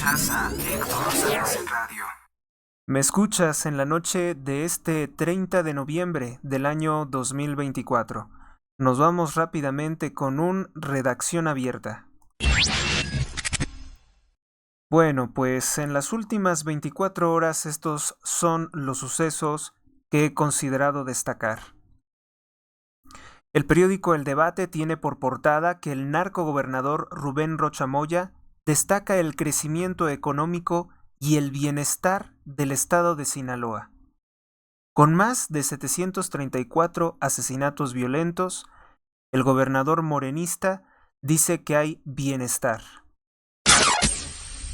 Escuchas a Héctor Sanz en Radio. Me escuchas en la noche de este 30 de noviembre del año 2024. Nos vamos rápidamente con un redacción abierta. Bueno, pues en las últimas 24 horas estos son los sucesos que he considerado destacar. El periódico El Debate tiene por portada que el narcogobernador Rubén Rocha Moya destaca el crecimiento económico y el bienestar del estado de Sinaloa. Con más de 734 asesinatos violentos, el gobernador morenista dice que hay bienestar.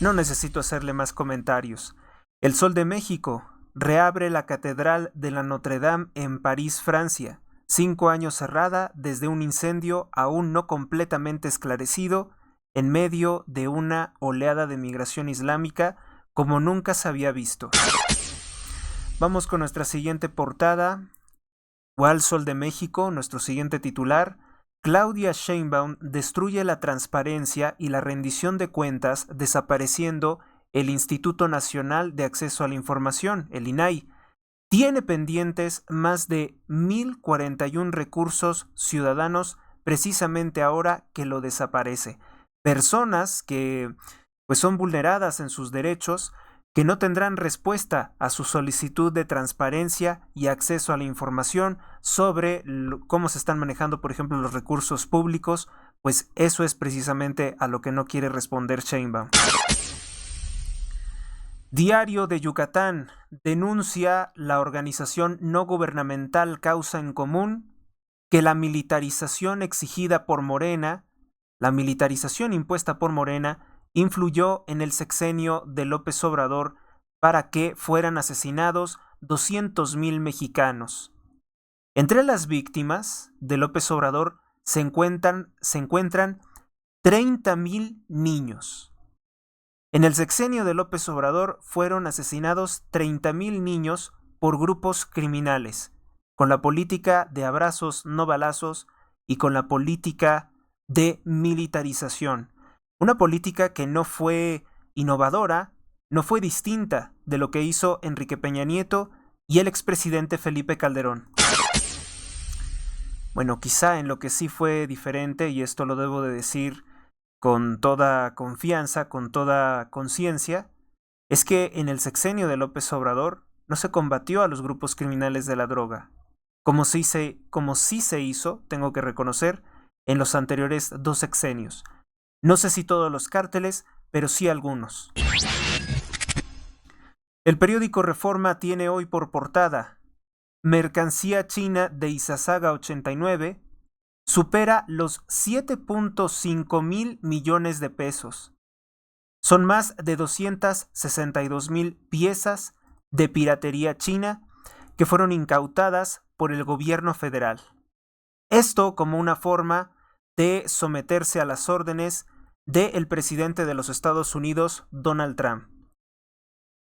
No necesito hacerle más comentarios. El Sol de México reabre la Catedral de la Notre Dame en París, Francia, 5 años cerrada desde un incendio aún no completamente esclarecido en medio de una oleada de migración islámica como nunca se había visto. Vamos con nuestra siguiente portada. Igual Sol de México, nuestro siguiente titular. Claudia Sheinbaum destruye la transparencia y la rendición de cuentas desapareciendo el Instituto Nacional de Acceso a la Información, el INAI. Tiene pendientes más de 1,041 recursos ciudadanos precisamente ahora que lo desaparece. Personas que pues son vulneradas en sus derechos, que no tendrán respuesta a su solicitud de transparencia y acceso a la información sobre cómo se están manejando, por ejemplo, los recursos públicos, pues eso es precisamente a lo que no quiere responder Sheinbaum. Diario de Yucatán denuncia la organización no gubernamental Causa en Común que la militarización exigida por Morena, la militarización impuesta por Morena, influyó en el sexenio de López Obrador para que fueran asesinados 200,000 mexicanos. Entre las víctimas de López Obrador se encuentran 30,000 niños. En el sexenio de López Obrador fueron asesinados 30,000 niños por grupos criminales, con la política de abrazos no balazos y con la política de militarización. Una política que no fue innovadora, no fue distinta de lo que hizo Enrique Peña Nieto y el expresidente Felipe Calderón. Bueno, quizá en lo que sí fue diferente, y esto lo debo de decir con toda confianza, con toda conciencia, es que en el sexenio de López Obrador no se combatió a los grupos criminales de la droga, como sí se hizo, tengo que reconocer, en los anteriores 2 sexenios. No sé si todos los cárteles, pero sí algunos. El periódico Reforma tiene hoy por portada: mercancía china de Izazaga 89 supera los 7.5 mil millones de pesos. Son más de 262,000 piezas de piratería china que fueron incautadas por el gobierno federal. Esto como una forma de someterse a las órdenes del presidente de los Estados Unidos, Donald Trump.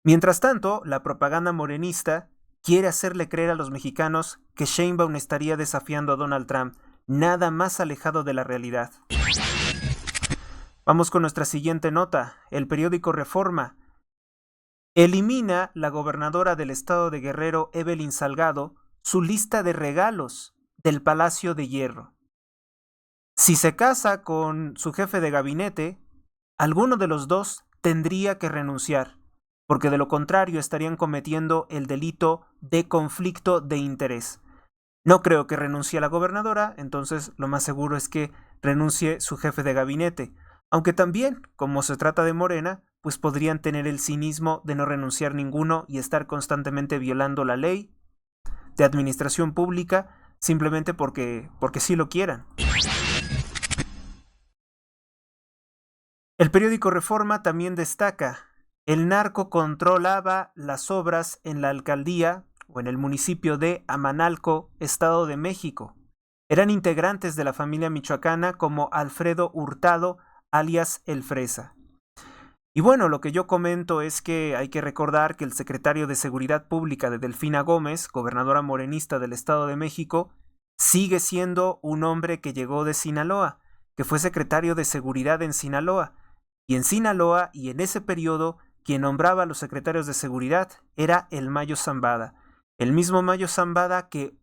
Mientras tanto, la propaganda morenista quiere hacerle creer a los mexicanos que Sheinbaum estaría desafiando a Donald Trump, nada más alejado de la realidad. Vamos con nuestra siguiente nota. El periódico Reforma elimina la gobernadora del estado de Guerrero, Evelyn Salgado, su lista de regalos del Palacio de Hierro. Si se casa con su jefe de gabinete, alguno de los dos tendría que renunciar, porque de lo contrario estarían cometiendo el delito de conflicto de interés. No creo que renuncie la gobernadora, entonces lo más seguro es que renuncie su jefe de gabinete, aunque también, como se trata de Morena, pues podrían tener el cinismo de no renunciar ninguno y estar constantemente violando la ley de administración pública simplemente porque sí lo quieran. El periódico Reforma también destaca: el narco controlaba las obras en la alcaldía o en el municipio de Amanalco, Estado de México. Eran integrantes de la familia michoacana como Alfredo Hurtado, alias El Fresa. Y bueno, lo que yo comento es que hay que recordar que el secretario de Seguridad Pública de Delfina Gómez, gobernadora morenista del Estado de México, sigue siendo un hombre que llegó de Sinaloa, que fue secretario de Seguridad en Sinaloa. Y en Sinaloa y en ese periodo, quien nombraba a los secretarios de seguridad era el Mayo Zambada. El mismo Mayo Zambada que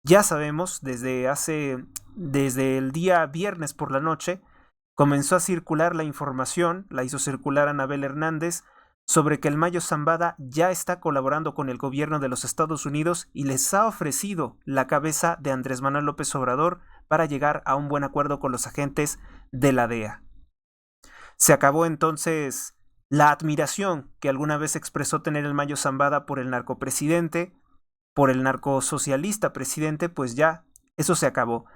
ya sabemos desde el día viernes por la noche, comenzó a circular la información, la hizo circular Anabel Hernández, sobre que el Mayo Zambada ya está colaborando con el gobierno de los Estados Unidos y les ha ofrecido la cabeza de Andrés Manuel López Obrador para llegar a un buen acuerdo con los agentes de la DEA. Se acabó entonces la admiración que alguna vez expresó tener el Mayo Zambada por el narcopresidente, por el narcosocialista presidente, pues ya eso se acabó.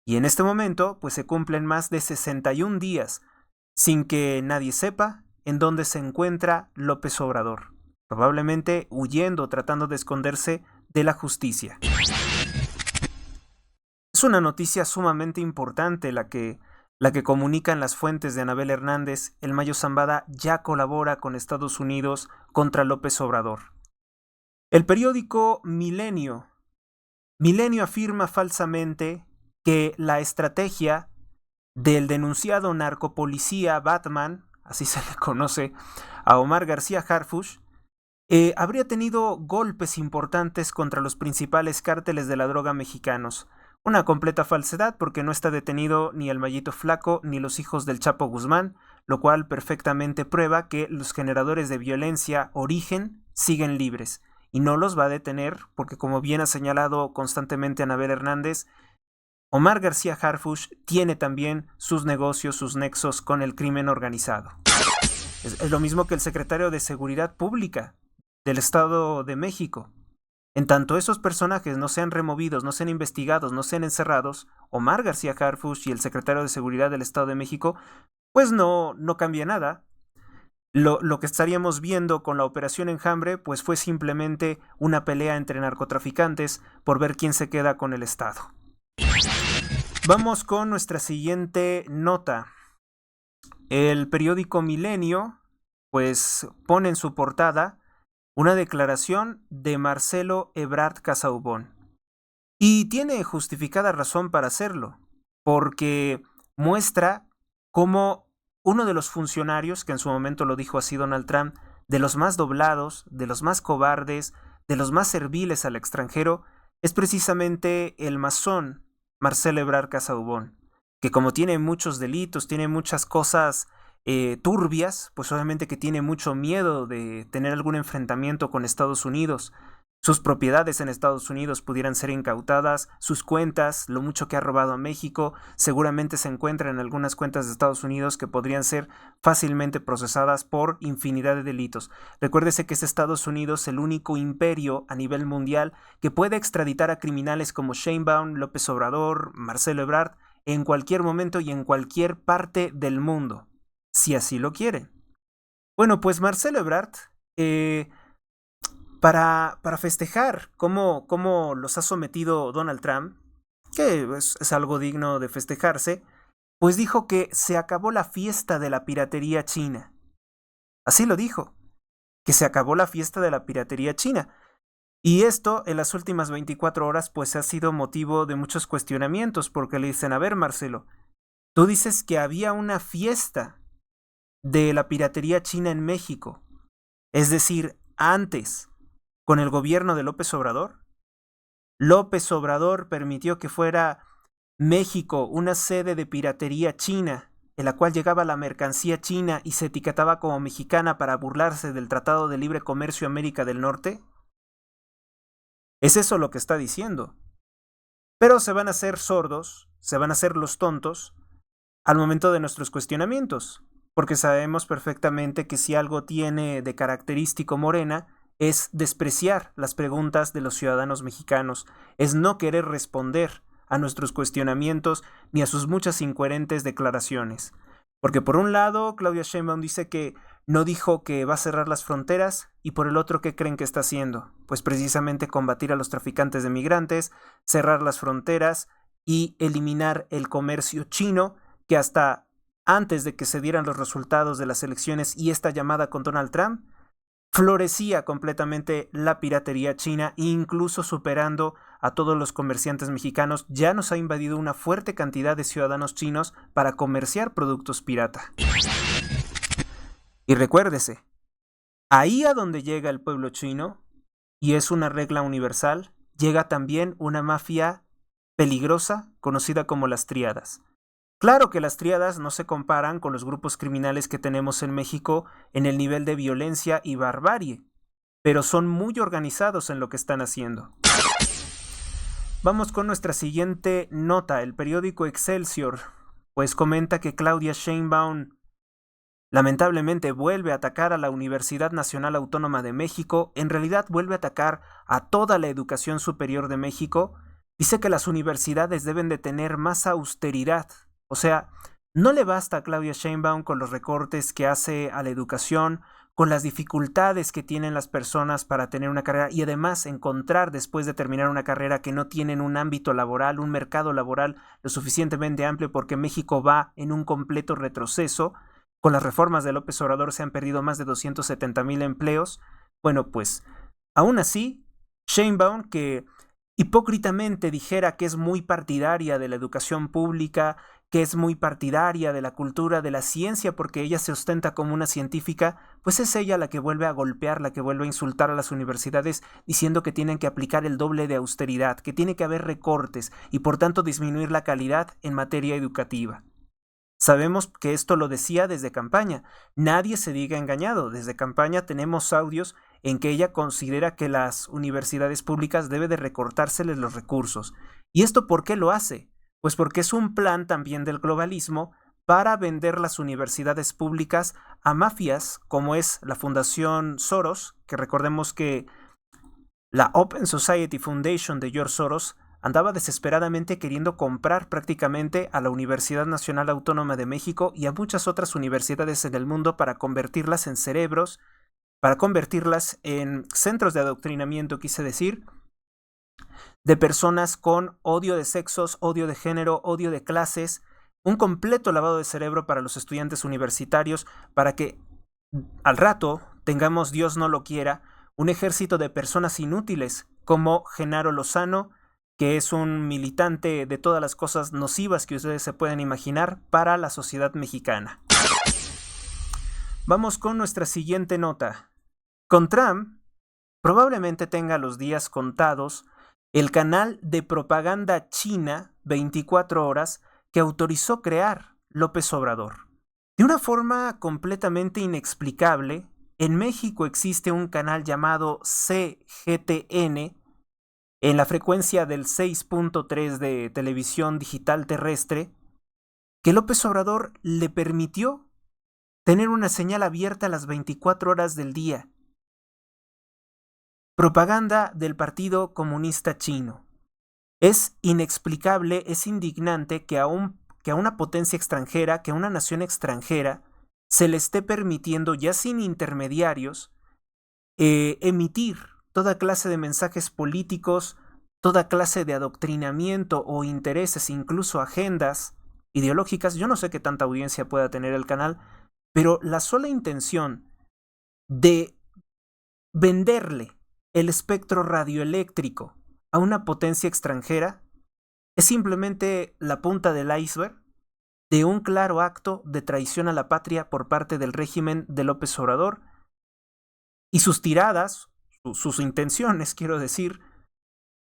Y en este momento, pues se cumplen más de 61 días sin que nadie sepa en dónde se encuentra López Obrador, probablemente huyendo, tratando de esconderse de la justicia. Es una noticia sumamente importante la que comunican las fuentes de Anabel Hernández. El Mayo Zambada ya colabora con Estados Unidos contra López Obrador. El periódico Milenio afirma falsamente que la estrategia del denunciado narcopolicía Batman, así se le conoce a Omar García Harfuch, habría tenido golpes importantes contra los principales cárteles de la droga mexicanos. Una completa falsedad porque no está detenido ni el Mayito Flaco ni los hijos del Chapo Guzmán, lo cual perfectamente prueba que los generadores de violencia Origen siguen libres y no los va a detener porque, como bien ha señalado constantemente Anabel Hernández, Omar García Harfuch tiene también sus negocios, sus nexos con el crimen organizado. Es lo mismo que el secretario de Seguridad Pública del Estado de México. En tanto esos personajes no sean removidos, no sean investigados, no sean encerrados, Omar García Harfuch y el secretario de Seguridad del Estado de México, pues no cambia nada. Lo que estaríamos viendo con la Operación Enjambre, pues fue simplemente una pelea entre narcotraficantes por ver quién se queda con el Estado. Vamos con nuestra siguiente nota. El periódico Milenio, pues, pone en su portada una declaración de Marcelo Ebrard Casaubon. Y tiene justificada razón para hacerlo, porque muestra cómo uno de los funcionarios, que en su momento lo dijo así Donald Trump, de los más doblados, de los más cobardes, de los más serviles al extranjero, es precisamente el masón Marcelo Ebrard Casaubon, que como tiene muchos delitos, tiene muchas cosas turbias, pues obviamente que tiene mucho miedo de tener algún enfrentamiento con Estados Unidos. Sus propiedades en Estados Unidos pudieran ser incautadas, sus cuentas, lo mucho que ha robado a México, seguramente se encuentran en algunas cuentas de Estados Unidos que podrían ser fácilmente procesadas por infinidad de delitos. Recuérdese que es Estados Unidos el único imperio a nivel mundial que puede extraditar a criminales como Sheinbaum, López Obrador, Marcelo Ebrard, en cualquier momento y en cualquier parte del mundo, si así lo quieren. Bueno, pues Marcelo Ebrard, para festejar cómo los ha sometido Donald Trump, que es algo digno de festejarse, pues dijo que se acabó la fiesta de la piratería china. Así lo dijo, que se acabó la fiesta de la piratería china. Y esto en las últimas 24 horas pues ha sido motivo de muchos cuestionamientos, porque le dicen, a ver Marcelo, tú dices que había una fiesta de la piratería china en México, es decir, antes, con el gobierno de López Obrador. López Obrador permitió que fuera México una sede de piratería china, en la cual llegaba la mercancía china y se etiquetaba como mexicana para burlarse del Tratado de Libre Comercio América del Norte. ¿Es eso lo que está diciendo? Pero se van a hacer sordos, se van a hacer los tontos al momento de nuestros cuestionamientos, porque sabemos perfectamente que si algo tiene de característico Morena, es despreciar las preguntas de los ciudadanos mexicanos, es no querer responder a nuestros cuestionamientos ni a sus muchas incoherentes declaraciones. Porque por un lado, Claudia Sheinbaum dice que no dijo que va a cerrar las fronteras, y por el otro, ¿qué creen que está haciendo? Pues precisamente combatir a los traficantes de migrantes, cerrar las fronteras y eliminar el comercio chino, que hasta antes de que se dieran los resultados de las elecciones y esta llamada con Donald Trump, florecía completamente la piratería china, incluso superando a todos los comerciantes mexicanos. Ya nos ha invadido una fuerte cantidad de ciudadanos chinos para comerciar productos pirata. Y recuérdese, ahí a donde llega el pueblo chino, y es una regla universal, llega también una mafia peligrosa conocida como las tríadas. Claro que las tríadas no se comparan con los grupos criminales que tenemos en México en el nivel de violencia y barbarie, pero son muy organizados en lo que están haciendo. Vamos con nuestra siguiente nota. El periódico Excelsior pues comenta que Claudia Sheinbaum lamentablemente vuelve a atacar a la Universidad Nacional Autónoma de México, en realidad vuelve a atacar a toda la educación superior de México. Dice que las universidades deben de tener más austeridad. O sea, no le basta a Claudia Sheinbaum con los recortes que hace a la educación, con las dificultades que tienen las personas para tener una carrera y además encontrar después de terminar una carrera que no tienen un ámbito laboral, un mercado laboral lo suficientemente amplio porque México va en un completo retroceso. Con las reformas de López Obrador se han perdido más de 270,000 empleos. Bueno, pues aún así, Sheinbaum, que hipócritamente dijera que es muy partidaria de la educación pública, que es muy partidaria de la cultura, de la ciencia, porque ella se ostenta como una científica, pues es ella la que vuelve a golpear, la que vuelve a insultar a las universidades diciendo que tienen que aplicar el doble de austeridad, que tiene que haber recortes y por tanto disminuir la calidad en materia educativa. Sabemos que esto lo decía desde campaña. Nadie se diga engañado. Desde campaña tenemos audios en que ella considera que las universidades públicas debe de recortárseles los recursos. ¿Y esto por qué lo hace? Pues porque es un plan también del globalismo para vender las universidades públicas a mafias como es la Fundación Soros, que recordemos que la Open Society Foundation de George Soros andaba desesperadamente queriendo comprar prácticamente a la Universidad Nacional Autónoma de México y a muchas otras universidades en el mundo para convertirlas en cerebros, para convertirlas en centros de adoctrinamiento, quise decir, de personas con odio de sexos, odio de género, odio de clases, un completo lavado de cerebro para los estudiantes universitarios, para que al rato tengamos, Dios no lo quiera, un ejército de personas inútiles como Genaro Lozano, que es un militante de todas las cosas nocivas que ustedes se pueden imaginar para la sociedad mexicana. Vamos con nuestra siguiente nota. Con Trump, probablemente tenga los días contados el canal de propaganda china 24 horas que autorizó crear López Obrador. De una forma completamente inexplicable, en México existe un canal llamado CGTN en la frecuencia del 6.3 de televisión digital terrestre, que López Obrador le permitió tener una señal abierta a las 24 horas del día. Propaganda del Partido Comunista Chino. Es inexplicable, es indignante que a una potencia extranjera, que a una nación extranjera, se le esté permitiendo, ya sin intermediarios, emitir toda clase de mensajes políticos, toda clase de adoctrinamiento o intereses, incluso agendas ideológicas. Yo no sé qué tanta audiencia pueda tener el canal, pero la sola intención de venderle el espectro radioeléctrico a una potencia extranjera es simplemente la punta del iceberg de un claro acto de traición a la patria por parte del régimen de López Obrador y sus tiradas, sus intenciones, quiero decir,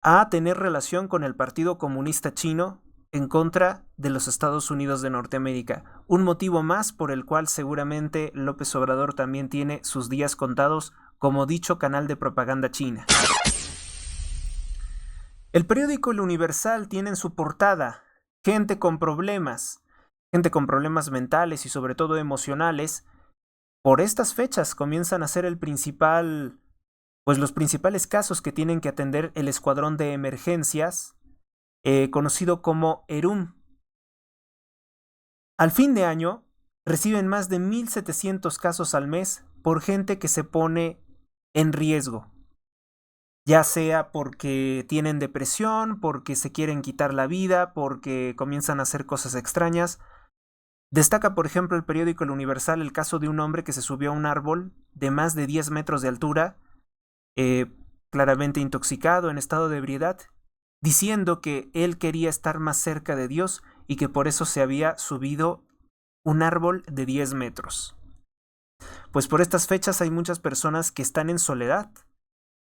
a tener relación con el Partido Comunista Chino en contra de los Estados Unidos de Norteamérica. Un motivo más por el cual seguramente López Obrador también tiene sus días contados como dicho canal de propaganda china. El periódico El Universal tiene en su portada gente con problemas mentales y sobre todo emocionales. Por estas fechas comienzan a ser los principales casos que tienen que atender el escuadrón de emergencias, conocido como ERUM. Al fin de año, reciben más de 1,700 casos al mes por gente que se pone en riesgo, ya sea porque tienen depresión, porque se quieren quitar la vida, porque comienzan a hacer cosas extrañas. Destaca, por ejemplo, el periódico El Universal el caso de un hombre que se subió a un árbol de más de 10 metros de altura, claramente intoxicado, en estado de ebriedad, diciendo que él quería estar más cerca de Dios y que por eso se había subido un árbol de 10 metros. Pues por estas fechas hay muchas personas que están en soledad.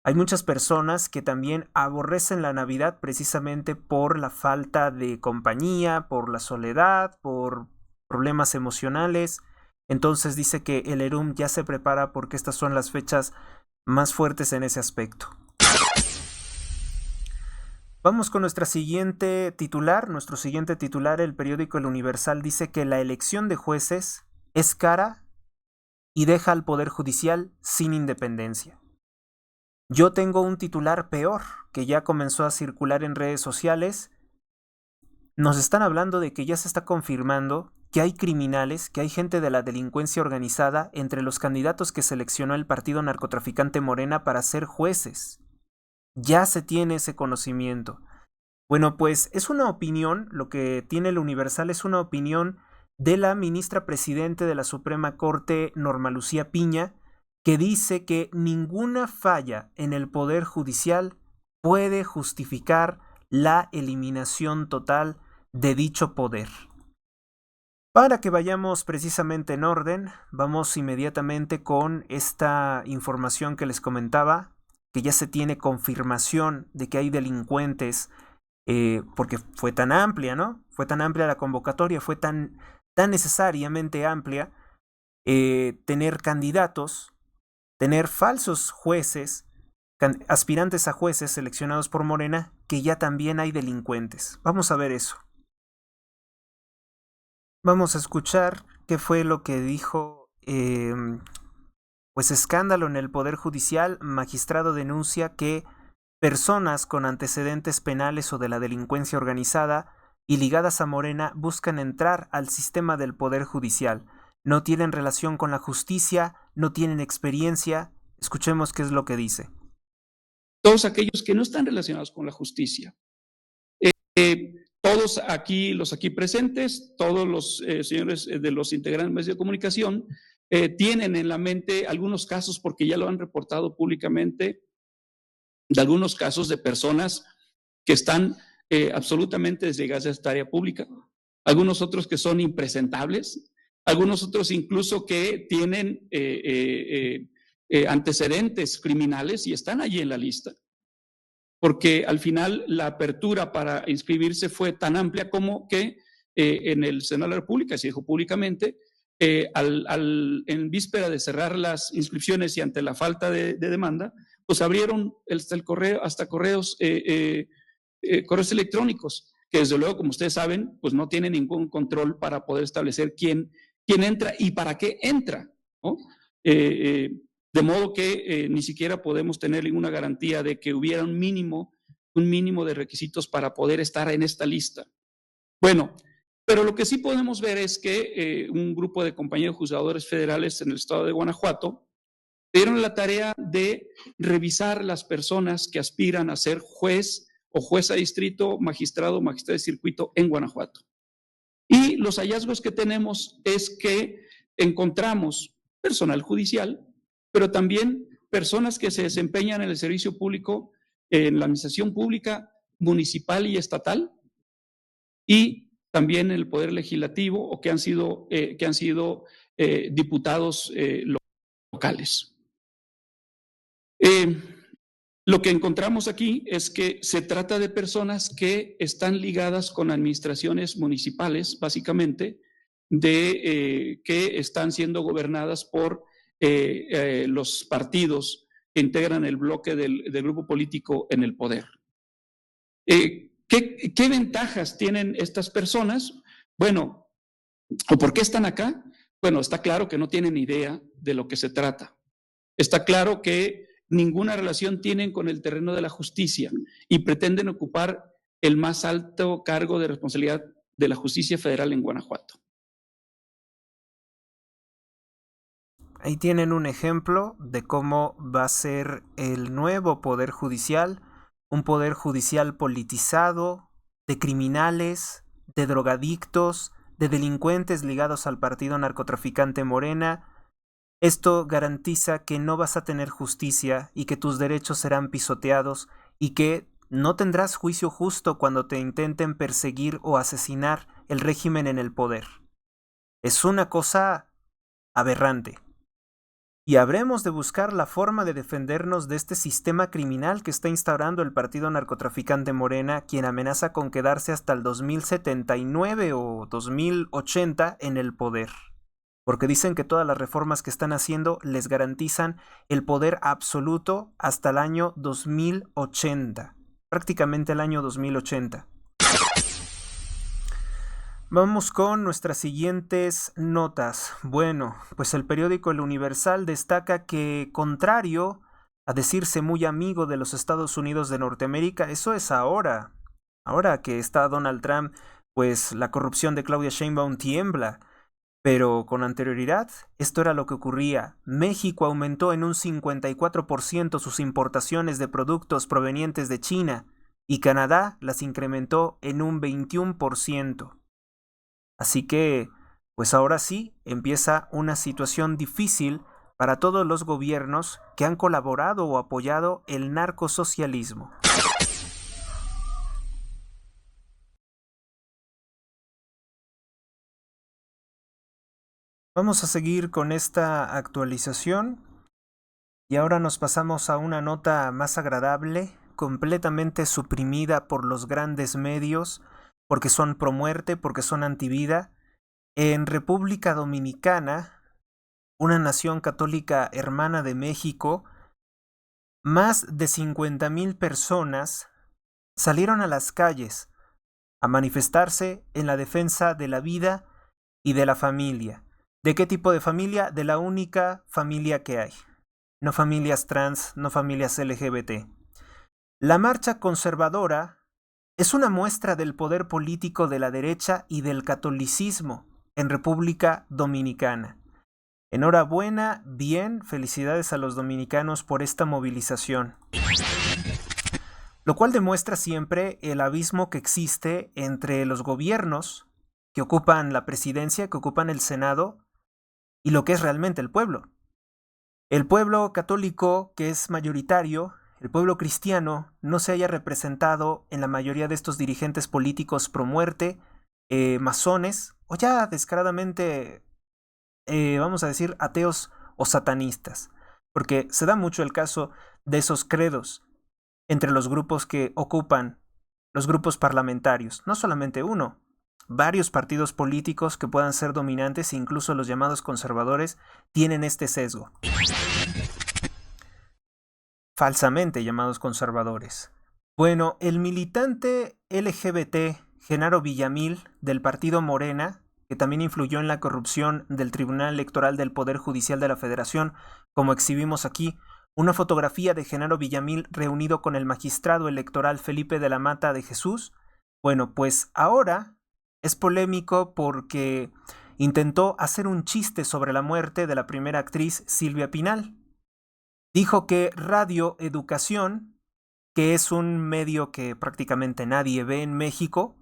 Hay muchas personas que también aborrecen la Navidad precisamente por la falta de compañía, por la soledad, por problemas emocionales. Entonces dice que el Erum ya se prepara porque estas son las fechas más fuertes en ese aspecto. Vamos con nuestro siguiente titular. Nuestro siguiente titular, el periódico El Universal, dice que la elección de jueces es cara y deja al Poder Judicial sin independencia. Yo tengo un titular peor que ya comenzó a circular en redes sociales. Nos están hablando de que ya se está confirmando que hay criminales, que hay gente de la delincuencia organizada entre los candidatos que seleccionó el partido narcotraficante Morena para ser jueces. Ya se tiene ese conocimiento. Bueno, pues es una opinión, lo que tiene el Universal es una opinión de la ministra presidente de la Suprema Corte, Norma Lucía Piña, que dice que ninguna falla en el Poder Judicial puede justificar la eliminación total de dicho poder. Para que vayamos precisamente en orden, vamos inmediatamente con esta información que les comentaba, que ya se tiene confirmación de que hay delincuentes, porque fue tan amplia, ¿no? Fue tan amplia la convocatoria, fue tan necesariamente amplia, tener candidatos, tener falsos jueces, aspirantes a jueces seleccionados por Morena, que ya también hay delincuentes. Vamos a ver eso. Vamos a escuchar qué fue lo que dijo, pues escándalo en el Poder Judicial. Magistrado denuncia que personas con antecedentes penales o de la delincuencia organizada y ligadas a Morena buscan entrar al sistema del Poder Judicial. No tienen relación con la justicia, no tienen experiencia. Escuchemos qué es lo que dice. Todos aquellos que no están relacionados con la justicia. Todos aquí, los aquí presentes, todos los señores de los integrantes de medios de comunicación, tienen en la mente algunos casos, porque ya lo han reportado públicamente, de algunos casos de personas que están absolutamente desligadas de esta área pública, algunos otros que son impresentables, algunos otros incluso que tienen antecedentes criminales y están allí en la lista, porque al final la apertura para inscribirse fue tan amplia como que en el Senado de la República se dijo públicamente, en víspera de cerrar las inscripciones y ante la falta de demanda, pues abrieron hasta correos electrónicos, que desde luego, como ustedes saben, pues no tienen ningún control para poder establecer quién entra y para qué entra, ¿no? De modo que ni siquiera podemos tener ninguna garantía de que hubiera un mínimo de requisitos para poder estar en esta lista. Bueno, pero lo que sí podemos ver es que un grupo de compañeros juzgadores federales en el estado de Guanajuato dieron la tarea de revisar las personas que aspiran a ser juez o jueza de distrito, magistrado o magistrado de circuito en Guanajuato. Y los hallazgos que tenemos es que encontramos personal judicial, pero también personas que se desempeñan en el servicio público, en la administración pública municipal y estatal, y también en el poder legislativo o que han sido diputados locales. Lo que encontramos aquí es que se trata de personas que están ligadas con administraciones municipales, básicamente, que están siendo gobernadas por los partidos que integran el bloque del grupo político en el poder. ¿Qué ventajas tienen estas personas? Bueno, ¿o por qué están acá? Bueno, está claro que no tienen idea de lo que se trata. Está claro que ninguna relación tienen con el terreno de la justicia y pretenden ocupar el más alto cargo de responsabilidad de la justicia federal en Guanajuato. Ahí tienen un ejemplo de cómo va a ser el nuevo Poder Judicial, un Poder Judicial politizado, de criminales, de drogadictos, de delincuentes ligados al partido narcotraficante Morena. Esto garantiza que no vas a tener justicia y que tus derechos serán pisoteados y que no tendrás juicio justo cuando te intenten perseguir o asesinar el régimen en el poder. Es una cosa aberrante. y habremos de buscar la forma de defendernos de este sistema criminal que está instaurando el partido narcotraficante Morena, quien amenaza con quedarse hasta el 2079 o 2080 en el poder. Porque dicen que todas las reformas que están haciendo les garantizan el poder absoluto hasta el año 2080, prácticamente el año 2080. Vamos con nuestras siguientes notas. Bueno, pues el periódico El Universal destaca que, contrario a decirse muy amigo de los Estados Unidos de Norteamérica, eso es ahora. Ahora que está Donald Trump, pues la corrupción de Claudia Sheinbaum tiembla. Pero con anterioridad, esto era lo que ocurría. México aumentó en un 54% sus importaciones de productos provenientes de China y Canadá las incrementó en un 21%. Así que, pues ahora sí, empieza una situación difícil para todos los gobiernos que han colaborado o apoyado el narcosocialismo. Vamos a seguir con esta actualización y ahora nos pasamos a una nota más agradable, completamente suprimida por los grandes medios, porque son pro muerte, porque son antivida. En República Dominicana, una nación católica hermana de México, más de 50,000 personas salieron a las calles a manifestarse en la defensa de la vida y de la familia. ¿De qué tipo de familia? De la única familia que hay. No familias trans, no familias LGBT. La marcha conservadora es una muestra del poder político de la derecha y del catolicismo en República Dominicana. Enhorabuena, bien, felicidades a los dominicanos por esta movilización. Lo cual demuestra siempre el abismo que existe entre los gobiernos que ocupan la presidencia, que ocupan el Senado, y lo que es realmente el pueblo. El pueblo católico, que es mayoritario, el pueblo cristiano, no se haya representado en la mayoría de estos dirigentes políticos pro muerte, masones, o ya descaradamente, vamos a decir, ateos o satanistas. Porque se da mucho el caso de esos credos entre los grupos que ocupan los grupos parlamentarios, no solamente uno, varios partidos políticos que puedan ser dominantes, incluso los llamados conservadores, tienen este sesgo. Falsamente llamados conservadores. Bueno, el militante LGBT Genaro Villamil del partido Morena, que también influyó en la corrupción del Tribunal Electoral del Poder Judicial de la Federación, como exhibimos aquí, una fotografía de Genaro Villamil reunido con el magistrado electoral Felipe de la Mata de Jesús. Bueno, pues ahora es polémico porque intentó hacer un chiste sobre la muerte de la primera actriz Silvia Pinal. Dijo que Radio Educación, que es un medio que prácticamente nadie ve en México,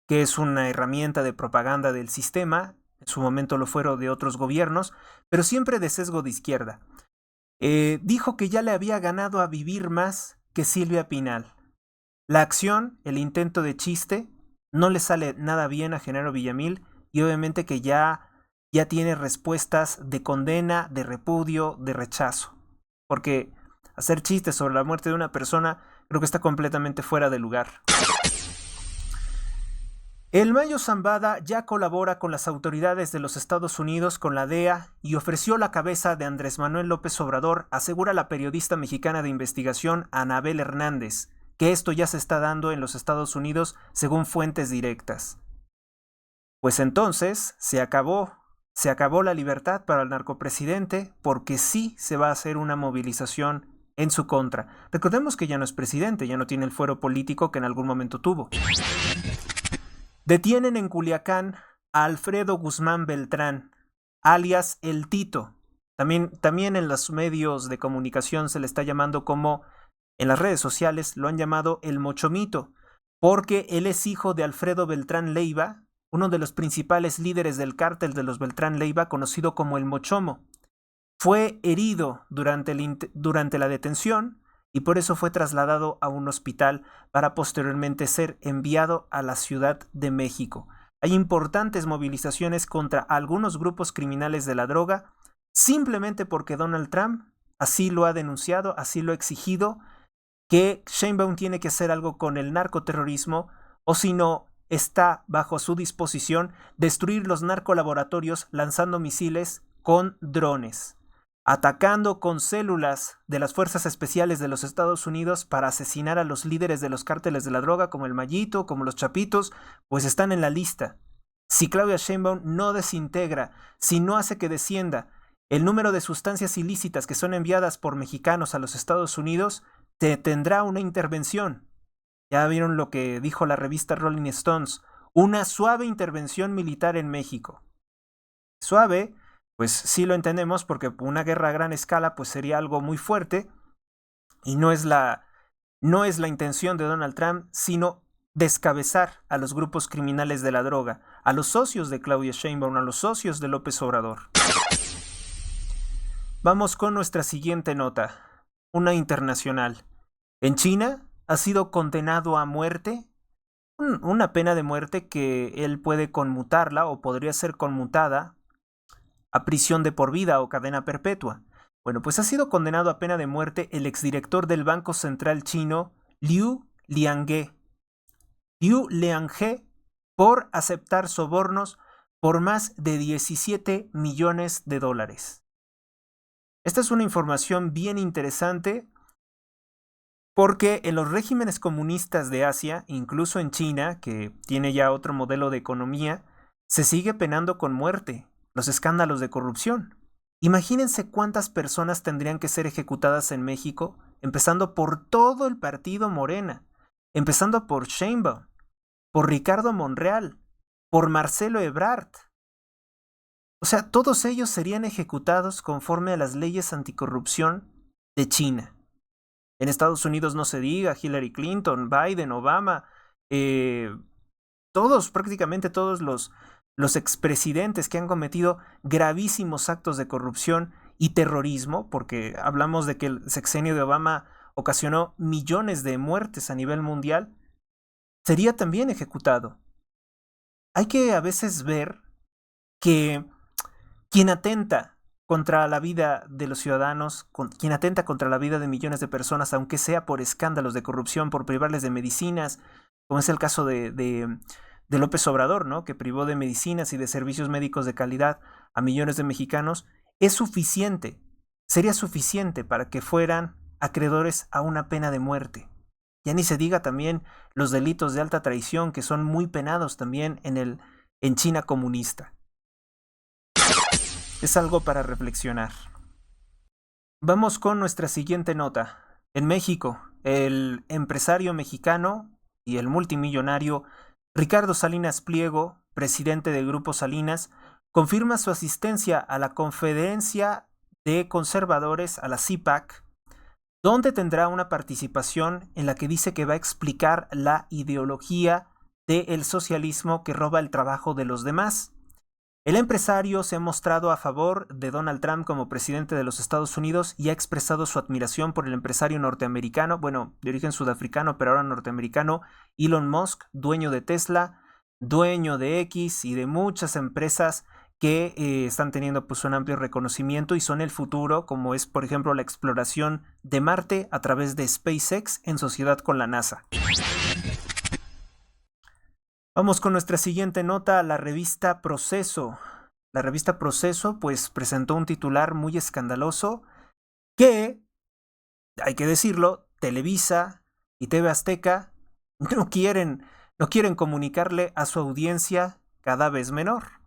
que es una herramienta de propaganda del sistema, en su momento lo fueron de otros gobiernos, pero siempre de sesgo de izquierda, dijo que ya le había ganado a Vivir Más que Silvia Pinal. La acción, el intento de chiste, no le sale nada bien a Genaro Villamil y obviamente que ya tiene respuestas de condena, de repudio, de rechazo. Porque hacer chistes sobre la muerte de una persona creo que está completamente fuera de lugar. El Mayo Zambada ya colabora con las autoridades de los Estados Unidos, con la DEA, y ofreció la cabeza de Andrés Manuel López Obrador, asegura la periodista mexicana de investigación Anabel Hernández, que esto ya se está dando en los Estados Unidos según fuentes directas. Pues entonces se acabó la libertad para el narcopresidente porque sí se va a hacer una movilización en su contra. Recordemos que ya no es presidente, ya no tiene el fuero político que en algún momento tuvo. Detienen en Culiacán a Alfredo Guzmán Beltrán, alias El Tito. También en los medios de comunicación se le está llamando como, en las redes sociales lo han llamado el Mochomito, porque él es hijo de Alfredo Beltrán Leiva, uno de los principales líderes del cártel de los Beltrán Leiva, conocido como el Mochomo. Fue herido durante la detención y por eso fue trasladado a un hospital para posteriormente ser enviado a la Ciudad de México. Hay importantes movilizaciones contra algunos grupos criminales de la droga. simplemente porque Donald Trump así lo ha denunciado, así lo ha exigido, que Sheinbaum tiene que hacer algo con el narcoterrorismo, o si no, está bajo su disposición destruir los narcolaboratorios lanzando misiles con drones, atacando con células de las fuerzas especiales de los Estados Unidos para asesinar a los líderes de los cárteles de la droga, como el Mayito, como los Chapitos, pues están en la lista. Si Claudia Sheinbaum no desintegra, si no hace que descienda el número de sustancias ilícitas que son enviadas por mexicanos a los Estados Unidos, tendrá una intervención. Ya vieron lo que dijo la revista Rolling Stones, una suave intervención militar en México. Suave, pues sí lo entendemos porque una guerra a gran escala pues sería algo muy fuerte y no es la intención de Donald Trump, sino descabezar a los grupos criminales de la droga, a los socios de Claudia Sheinbaum, a los socios de López Obrador. Vamos con nuestra siguiente nota, una internacional. En China ha sido condenado a muerte, una pena de muerte que él puede conmutarla o podría ser conmutada a prisión de por vida o cadena perpetua. Bueno, pues ha sido condenado a pena de muerte el exdirector del Banco Central chino, Liu Lianghe. Liu Lianghe por aceptar sobornos por más de 17 millones de dólares. Esta es una información bien interesante porque en los regímenes comunistas de Asia, incluso en China, que tiene ya otro modelo de economía, se sigue penando con muerte los escándalos de corrupción. Imagínense cuántas personas tendrían que ser ejecutadas en México, empezando por todo el partido Morena, empezando por Sheinbaum, por Ricardo Monreal, por Marcelo Ebrard. O sea, todos ellos serían ejecutados conforme a las leyes anticorrupción de China. En Estados Unidos no se diga, Hillary Clinton, Biden, Obama, prácticamente todos los expresidentes que han cometido gravísimos actos de corrupción y terrorismo, porque hablamos de que el sexenio de Obama ocasionó millones de muertes a nivel mundial, sería también ejecutado. Hay que a veces ver que quien atenta contra la vida de los ciudadanos, quien atenta contra la vida de millones de personas, aunque sea por escándalos de corrupción, por privarles de medicinas, como es el caso de López Obrador, ¿no? Que privó de medicinas y de servicios médicos de calidad a millones de mexicanos, es suficiente, sería suficiente para que fueran acreedores a una pena de muerte. Ya ni se diga también los delitos de alta traición, que son muy penados también en China comunista. Es algo para reflexionar. Vamos con nuestra siguiente nota. En México, el empresario mexicano y el multimillonario Ricardo Salinas Pliego, presidente del Grupo Salinas, confirma su asistencia a la Conferencia de Conservadores, a la CIPAC, donde tendrá una participación en la que dice que va a explicar la ideología del socialismo que roba el trabajo de los demás. El empresario se ha mostrado a favor de Donald Trump como presidente de los Estados Unidos y ha expresado su admiración por el empresario norteamericano, bueno, de origen sudafricano, pero ahora norteamericano, Elon Musk, dueño de Tesla, dueño de X y de muchas empresas que están teniendo pues un amplio reconocimiento y son el futuro, como es por ejemplo la exploración de Marte a través de SpaceX en sociedad con la NASA. Vamos con nuestra siguiente nota, la revista Proceso. La revista Proceso pues presentó un titular muy escandaloso que, hay que decirlo, Televisa y TV Azteca no quieren comunicarle a su audiencia cada vez menor.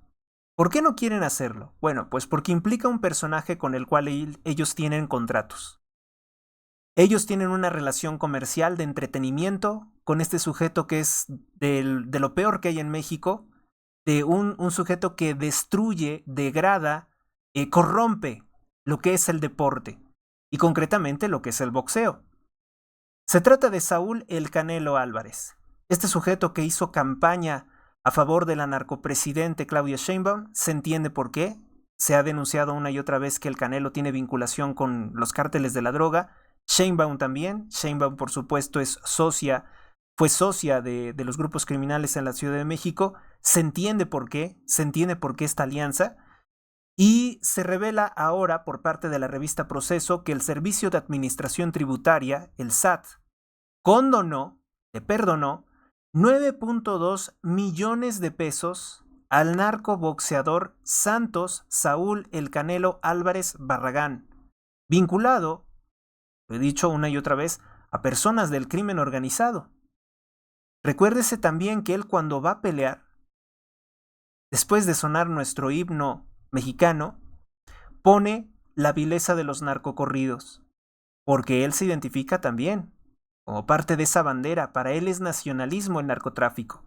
¿Por qué no quieren hacerlo? Bueno, pues porque implica un personaje con el cual ellos tienen contratos. Ellos tienen una relación comercial de entretenimiento con este sujeto que es de lo peor que hay en México, de un sujeto que destruye, degrada, corrompe lo que es el deporte y concretamente lo que es el boxeo. Se trata de Saúl El Canelo Álvarez, este sujeto que hizo campaña a favor de la narcopresidente Claudia Sheinbaum. Se entiende por qué. Se ha denunciado una y otra vez que el Canelo tiene vinculación con los cárteles de la droga. Sheinbaum también. Sheinbaum, por supuesto, fue socia de los grupos criminales en la Ciudad de México. Se entiende por qué esta alianza. Y se revela ahora por parte de la revista Proceso que el Servicio de Administración Tributaria, el SAT, le perdonó 9.2 millones de pesos al narcoboxeador Santos Saúl El Canelo Álvarez Barragán, vinculado, lo he dicho una y otra vez, a personas del crimen organizado. Recuérdese también que él, cuando va a pelear, después de sonar nuestro himno mexicano, pone la vileza de los narcocorridos, porque él se identifica también como parte de esa bandera. Para él es nacionalismo el narcotráfico.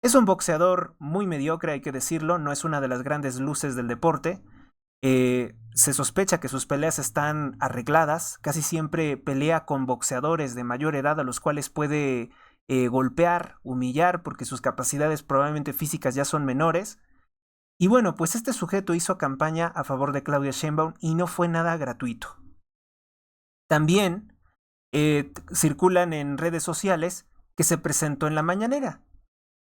Es un boxeador muy mediocre, hay que decirlo, no es una de las grandes luces del deporte. Se sospecha que sus peleas están arregladas, casi siempre pelea con boxeadores de mayor edad a los cuales puede golpear, humillar, porque sus capacidades probablemente físicas ya son menores. Y bueno, pues este sujeto hizo campaña a favor de Claudia Sheinbaum y no fue nada gratuito. También circulan en redes sociales que se presentó en la mañanera,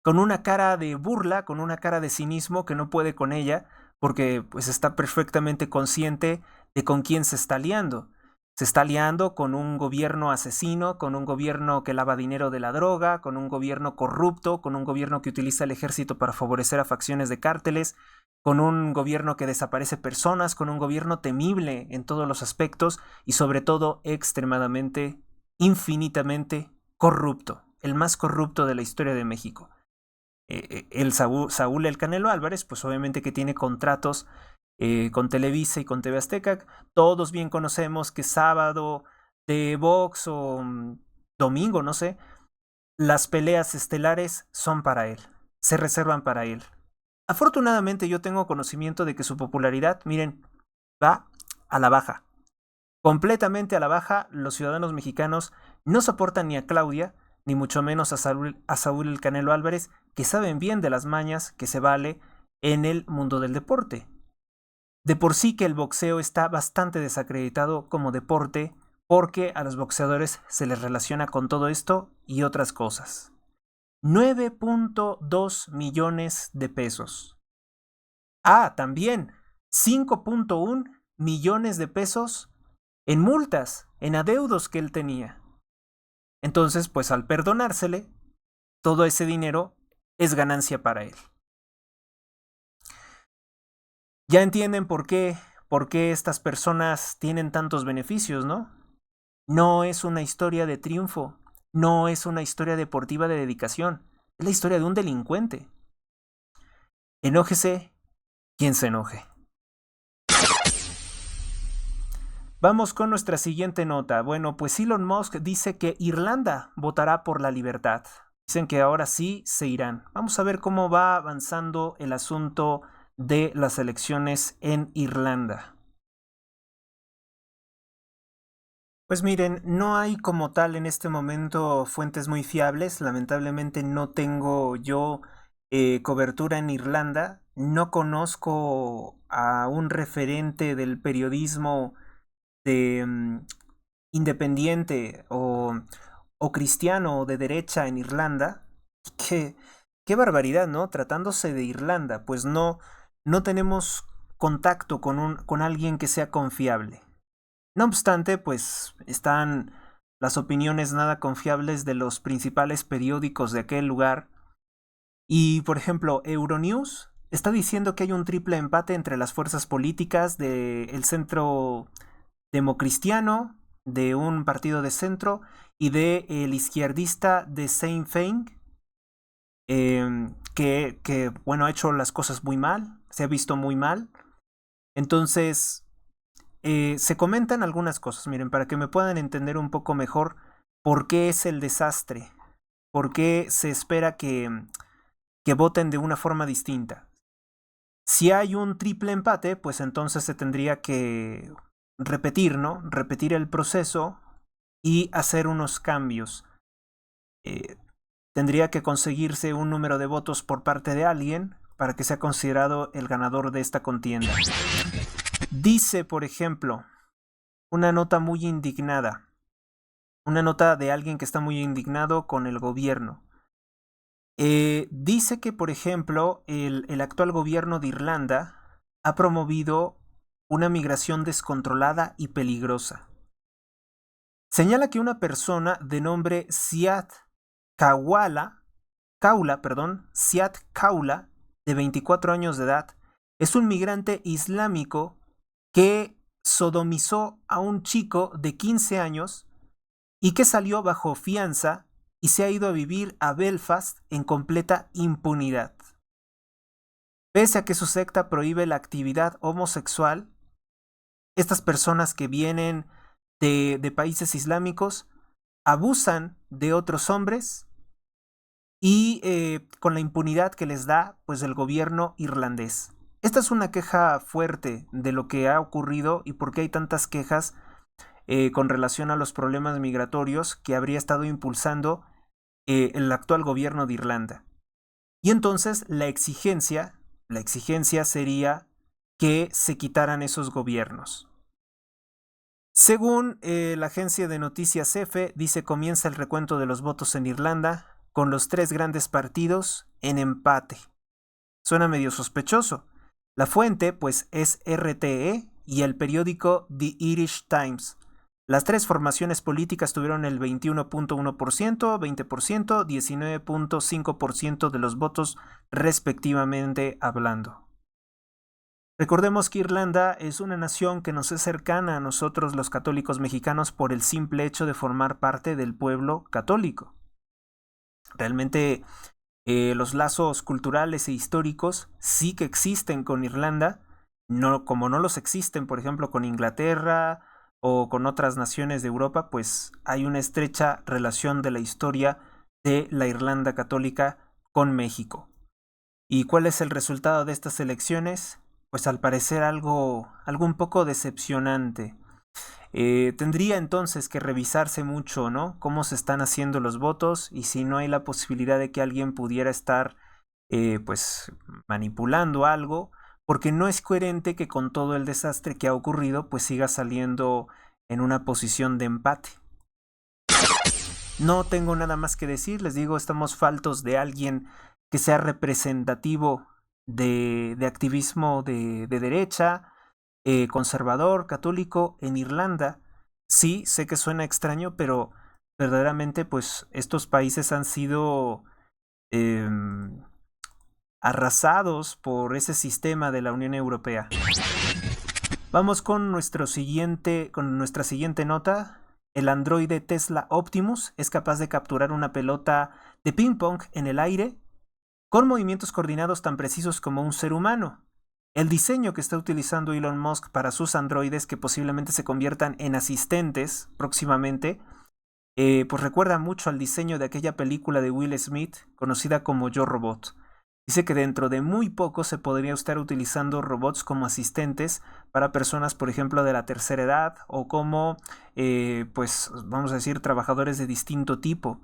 con una cara de burla, con una cara de cinismo que no puede con ella, porque pues está perfectamente consciente de con quién se está aliando. Se está aliando con un gobierno asesino, con un gobierno que lava dinero de la droga, con un gobierno corrupto, con un gobierno que utiliza el ejército para favorecer a facciones de cárteles, con un gobierno que desaparece personas, con un gobierno temible en todos los aspectos y sobre todo extremadamente, infinitamente corrupto, el más corrupto de la historia de México. El Saúl El Canelo Álvarez, pues obviamente que tiene contratos con Televisa y con TV Azteca. Todos bien conocemos que sábado de box o domingo, no sé, las peleas estelares son para él, se reservan para él. Afortunadamente yo tengo conocimiento de que su popularidad, miren, va a la baja. Completamente a la baja. Los ciudadanos mexicanos no soportan ni a Claudia, ni mucho menos a Saúl El Canelo Álvarez, que saben bien de las mañas que se vale en el mundo del deporte. De por sí que el boxeo está bastante desacreditado como deporte, porque a los boxeadores se les relaciona con todo esto y otras cosas. 9.2 millones de pesos. También 5.1 millones de pesos en multas, en adeudos que él tenía. Entonces, pues al perdonársele, todo ese dinero es ganancia para él. Ya entienden por qué estas personas tienen tantos beneficios, ¿no? No es una historia de triunfo, no es una historia deportiva de dedicación, es la historia de un delincuente. Enójese quien se enoje. Vamos con nuestra siguiente nota. Bueno, pues Elon Musk dice que Irlanda votará por la libertad. Dicen que ahora sí se irán. Vamos a ver cómo va avanzando el asunto de las elecciones en Irlanda. Pues miren, no hay como tal en este momento fuentes muy fiables. Lamentablemente no tengo yo cobertura en Irlanda. No conozco a un referente del periodismo de independiente o cristiano o de derecha en Irlanda. Qué barbaridad, ¿no? Tratándose de Irlanda, pues no tenemos contacto con alguien que sea confiable. No obstante, pues están las opiniones nada confiables de los principales periódicos de aquel lugar. Y, por ejemplo, Euronews está diciendo que hay un triple empate entre las fuerzas políticas del centro democristiano, de un partido de centro, y de el izquierdista de Sinn Féin, que, bueno, ha hecho las cosas muy mal, se ha visto muy mal. Entonces, se comentan algunas cosas, miren, para que me puedan entender un poco mejor por qué es el desastre, por qué se espera que voten de una forma distinta. Si hay un triple empate, pues entonces se tendría que repetir, ¿no? Repetir el proceso y hacer unos cambios. Tendría que conseguirse un número de votos por parte de alguien para que sea considerado el ganador de esta contienda. Dice, por ejemplo, una nota muy indignada, una nota de alguien que está muy indignado con el gobierno. Dice que, por ejemplo, el actual gobierno de Irlanda ha promovido una migración descontrolada y peligrosa. Señala que una persona de nombre Siad Kaula, de 24 años de edad, es un migrante islámico que sodomizó a un chico de 15 años y que salió bajo fianza y se ha ido a vivir a Belfast en completa impunidad. Pese a que su secta prohíbe la actividad homosexual, estas personas que vienen de países islámicos abusan de otros hombres y con la impunidad que les da pues el gobierno irlandés. Esta es una queja fuerte de lo que ha ocurrido y por qué hay tantas quejas con relación a los problemas migratorios que habría estado impulsando el actual gobierno de Irlanda. Y entonces la exigencia sería que se quitaran esos gobiernos. Según la agencia de noticias EFE, dice comienza el recuento de los votos en Irlanda con los 3 grandes partidos en empate. Suena medio sospechoso. La fuente, pues, es RTE y el periódico The Irish Times. Las 3 formaciones políticas tuvieron el 21.1%, 20%, 19.5% de los votos respectivamente hablando. Recordemos que Irlanda es una nación que nos es cercana a nosotros los católicos mexicanos por el simple hecho de formar parte del pueblo católico. Realmente los lazos culturales e históricos sí que existen con Irlanda, no, como no los existen, por ejemplo, con Inglaterra o con otras naciones de Europa, pues hay una estrecha relación de la historia de la Irlanda católica con México. ¿Y cuál es el resultado de estas elecciones? Pues al parecer algo un poco decepcionante. Tendría entonces que revisarse mucho, ¿no? Cómo se están haciendo los votos y si no hay la posibilidad de que alguien pudiera estar, pues, manipulando algo, porque no es coherente que con todo el desastre que ha ocurrido, pues siga saliendo en una posición de empate. No tengo nada más que decir, les digo, estamos faltos de alguien que sea representativo de activismo de derecha, conservador, católico en Irlanda. Sí, sé que suena extraño, pero verdaderamente pues estos países han sido eh, arrasados por ese sistema de la Unión Europea. Vamos con nuestra siguiente nota. El androide Tesla Optimus es capaz de capturar una pelota de ping pong en el aire con movimientos coordinados tan precisos como un ser humano. El diseño que está utilizando Elon Musk para sus androides, que posiblemente se conviertan en asistentes próximamente, pues recuerda mucho al diseño de aquella película de Will Smith conocida como Yo Robot. Dice que dentro de muy poco se podría estar utilizando robots como asistentes para personas, por ejemplo, de la tercera edad o como, pues vamos a decir, trabajadores de distinto tipo.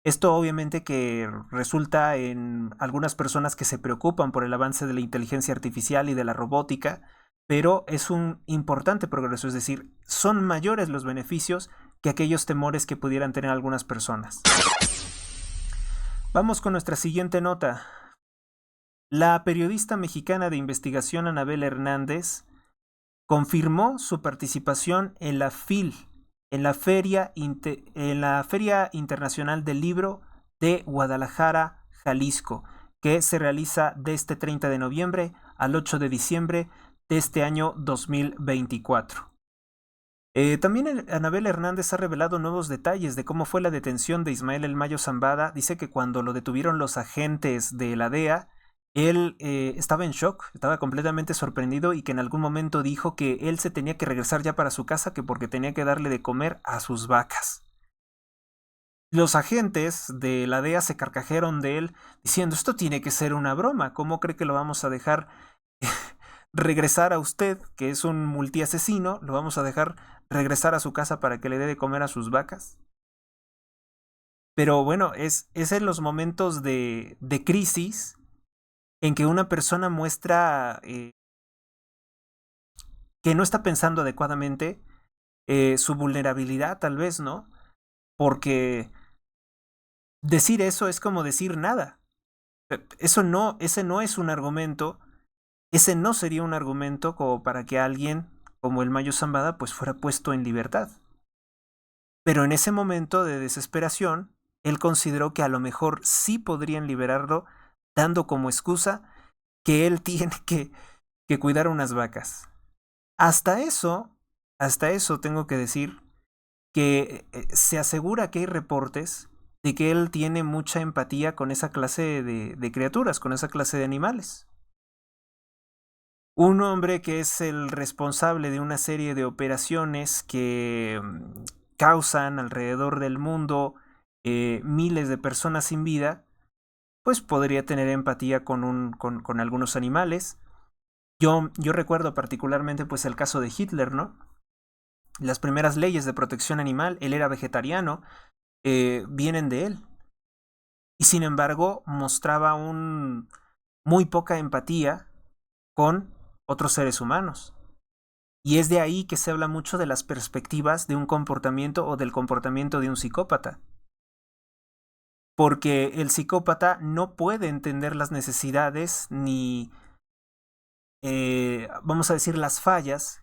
Esto obviamente que resulta en algunas personas que se preocupan por el avance de la inteligencia artificial y de la robótica, pero es un importante progreso, es decir, son mayores los beneficios que aquellos temores que pudieran tener algunas personas. Vamos con nuestra siguiente nota. La periodista mexicana de investigación Anabel Hernández confirmó su participación en la FIL, en la Feria Internacional del Libro de Guadalajara, Jalisco, que se realiza de este 30 de noviembre al 8 de diciembre de este año 2024. También Anabel Hernández ha revelado nuevos detalles de cómo fue la detención de Ismael El Mayo Zambada. Dice que cuando lo detuvieron los agentes de la DEA, él estaba en shock, estaba completamente sorprendido y que en algún momento dijo que él se tenía que regresar ya para su casa que porque tenía que darle de comer a sus vacas. Los agentes de la DEA se carcajearon de él diciendo esto tiene que ser una broma, ¿cómo cree que lo vamos a dejar regresar a usted, que es un multiasesino, lo vamos a dejar regresar a su casa para que le dé de comer a sus vacas? Pero bueno, es en los momentos de crisis en que una persona muestra que no está pensando adecuadamente, su vulnerabilidad tal vez, ¿no? Porque decir eso es como decir nada. Ese no es un argumento ese no sería un argumento como para que alguien como el Mayo Zambada pues fuera puesto en libertad. Pero en ese momento de desesperación, él consideró que a lo mejor sí podrían liberarlo, dando como excusa que él tiene que cuidar unas vacas. Hasta eso tengo que decir que se asegura que hay reportes de que él tiene mucha empatía con esa clase de criaturas, con esa clase de animales. Un hombre que es el responsable de una serie de operaciones que causan alrededor del mundo miles de personas sin vida, pues podría tener empatía con algunos animales. Yo recuerdo particularmente pues el caso de Hitler, ¿no? Las primeras leyes de protección animal, él era vegetariano, vienen de él. Y sin embargo mostraba muy poca empatía con otros seres humanos. Y es de ahí que se habla mucho de las perspectivas de un comportamiento o del comportamiento de un psicópata. Porque el psicópata no puede entender las necesidades ni, vamos a decir, las fallas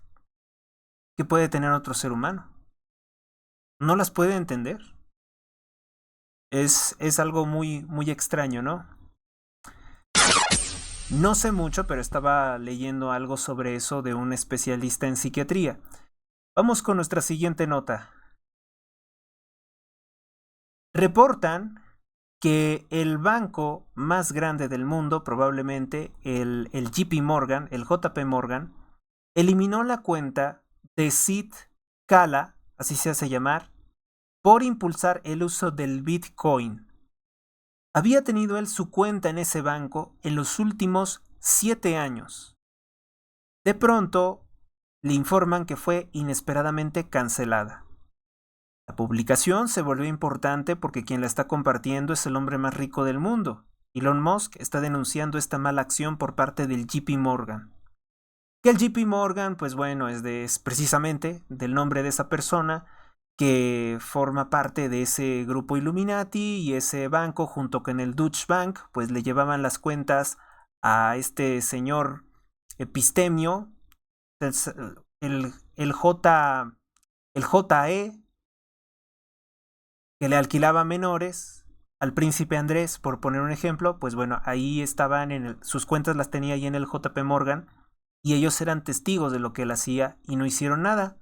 que puede tener otro ser humano. No las puede entender. Es algo muy extraño, ¿no? No sé mucho, pero estaba leyendo algo sobre eso de un especialista en psiquiatría. Vamos con nuestra siguiente nota. Reportan que el banco más grande del mundo, probablemente el JP Morgan, el JP Morgan, eliminó la cuenta de Sid Kala, así se hace llamar, por impulsar el uso del Bitcoin. Había tenido él su cuenta en ese banco en los últimos 7 años. De pronto, le informan que fue inesperadamente cancelada. La publicación se volvió importante porque quien la está compartiendo es el hombre más rico del mundo. Elon Musk está denunciando esta mala acción por parte del JP Morgan. Que el JP Morgan, pues bueno, es precisamente del nombre de esa persona que forma parte de ese grupo Illuminati, y ese banco junto con el Deutsche Bank pues le llevaban las cuentas a este señor Epistemio, el JE, que le alquilaba menores al príncipe Andrés, por poner un ejemplo. Pues bueno, ahí estaban sus cuentas las tenía ahí en el JP Morgan, y ellos eran testigos de lo que él hacía y no hicieron nada.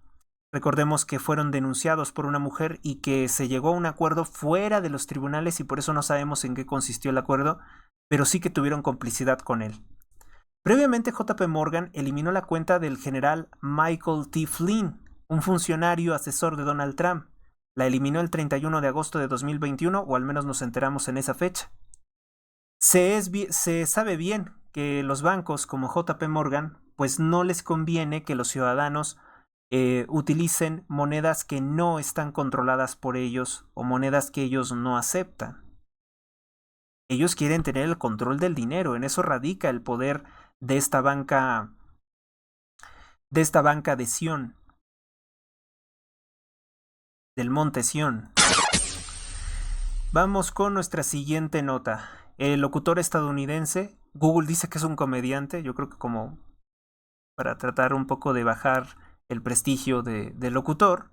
Recordemos que fueron denunciados por una mujer y que se llegó a un acuerdo fuera de los tribunales, y por eso no sabemos en qué consistió el acuerdo, pero sí que tuvieron complicidad con él. Previamente, JP Morgan eliminó la cuenta del general Michael T. Flynn, un funcionario asesor de Donald Trump. La eliminó el 31 de agosto de 2021, o al menos nos enteramos en esa fecha. Se sabe bien que los bancos como JP Morgan pues no les conviene que los ciudadanos utilicen monedas que no están controladas por ellos o monedas que ellos no aceptan. Ellos quieren tener el control del dinero, en eso radica el poder de esta banca de Sion, del Monte Sion. Vamos con nuestra siguiente nota. El locutor estadounidense, Google dice que es un comediante, yo creo que como para tratar un poco de bajar el prestigio del locutor,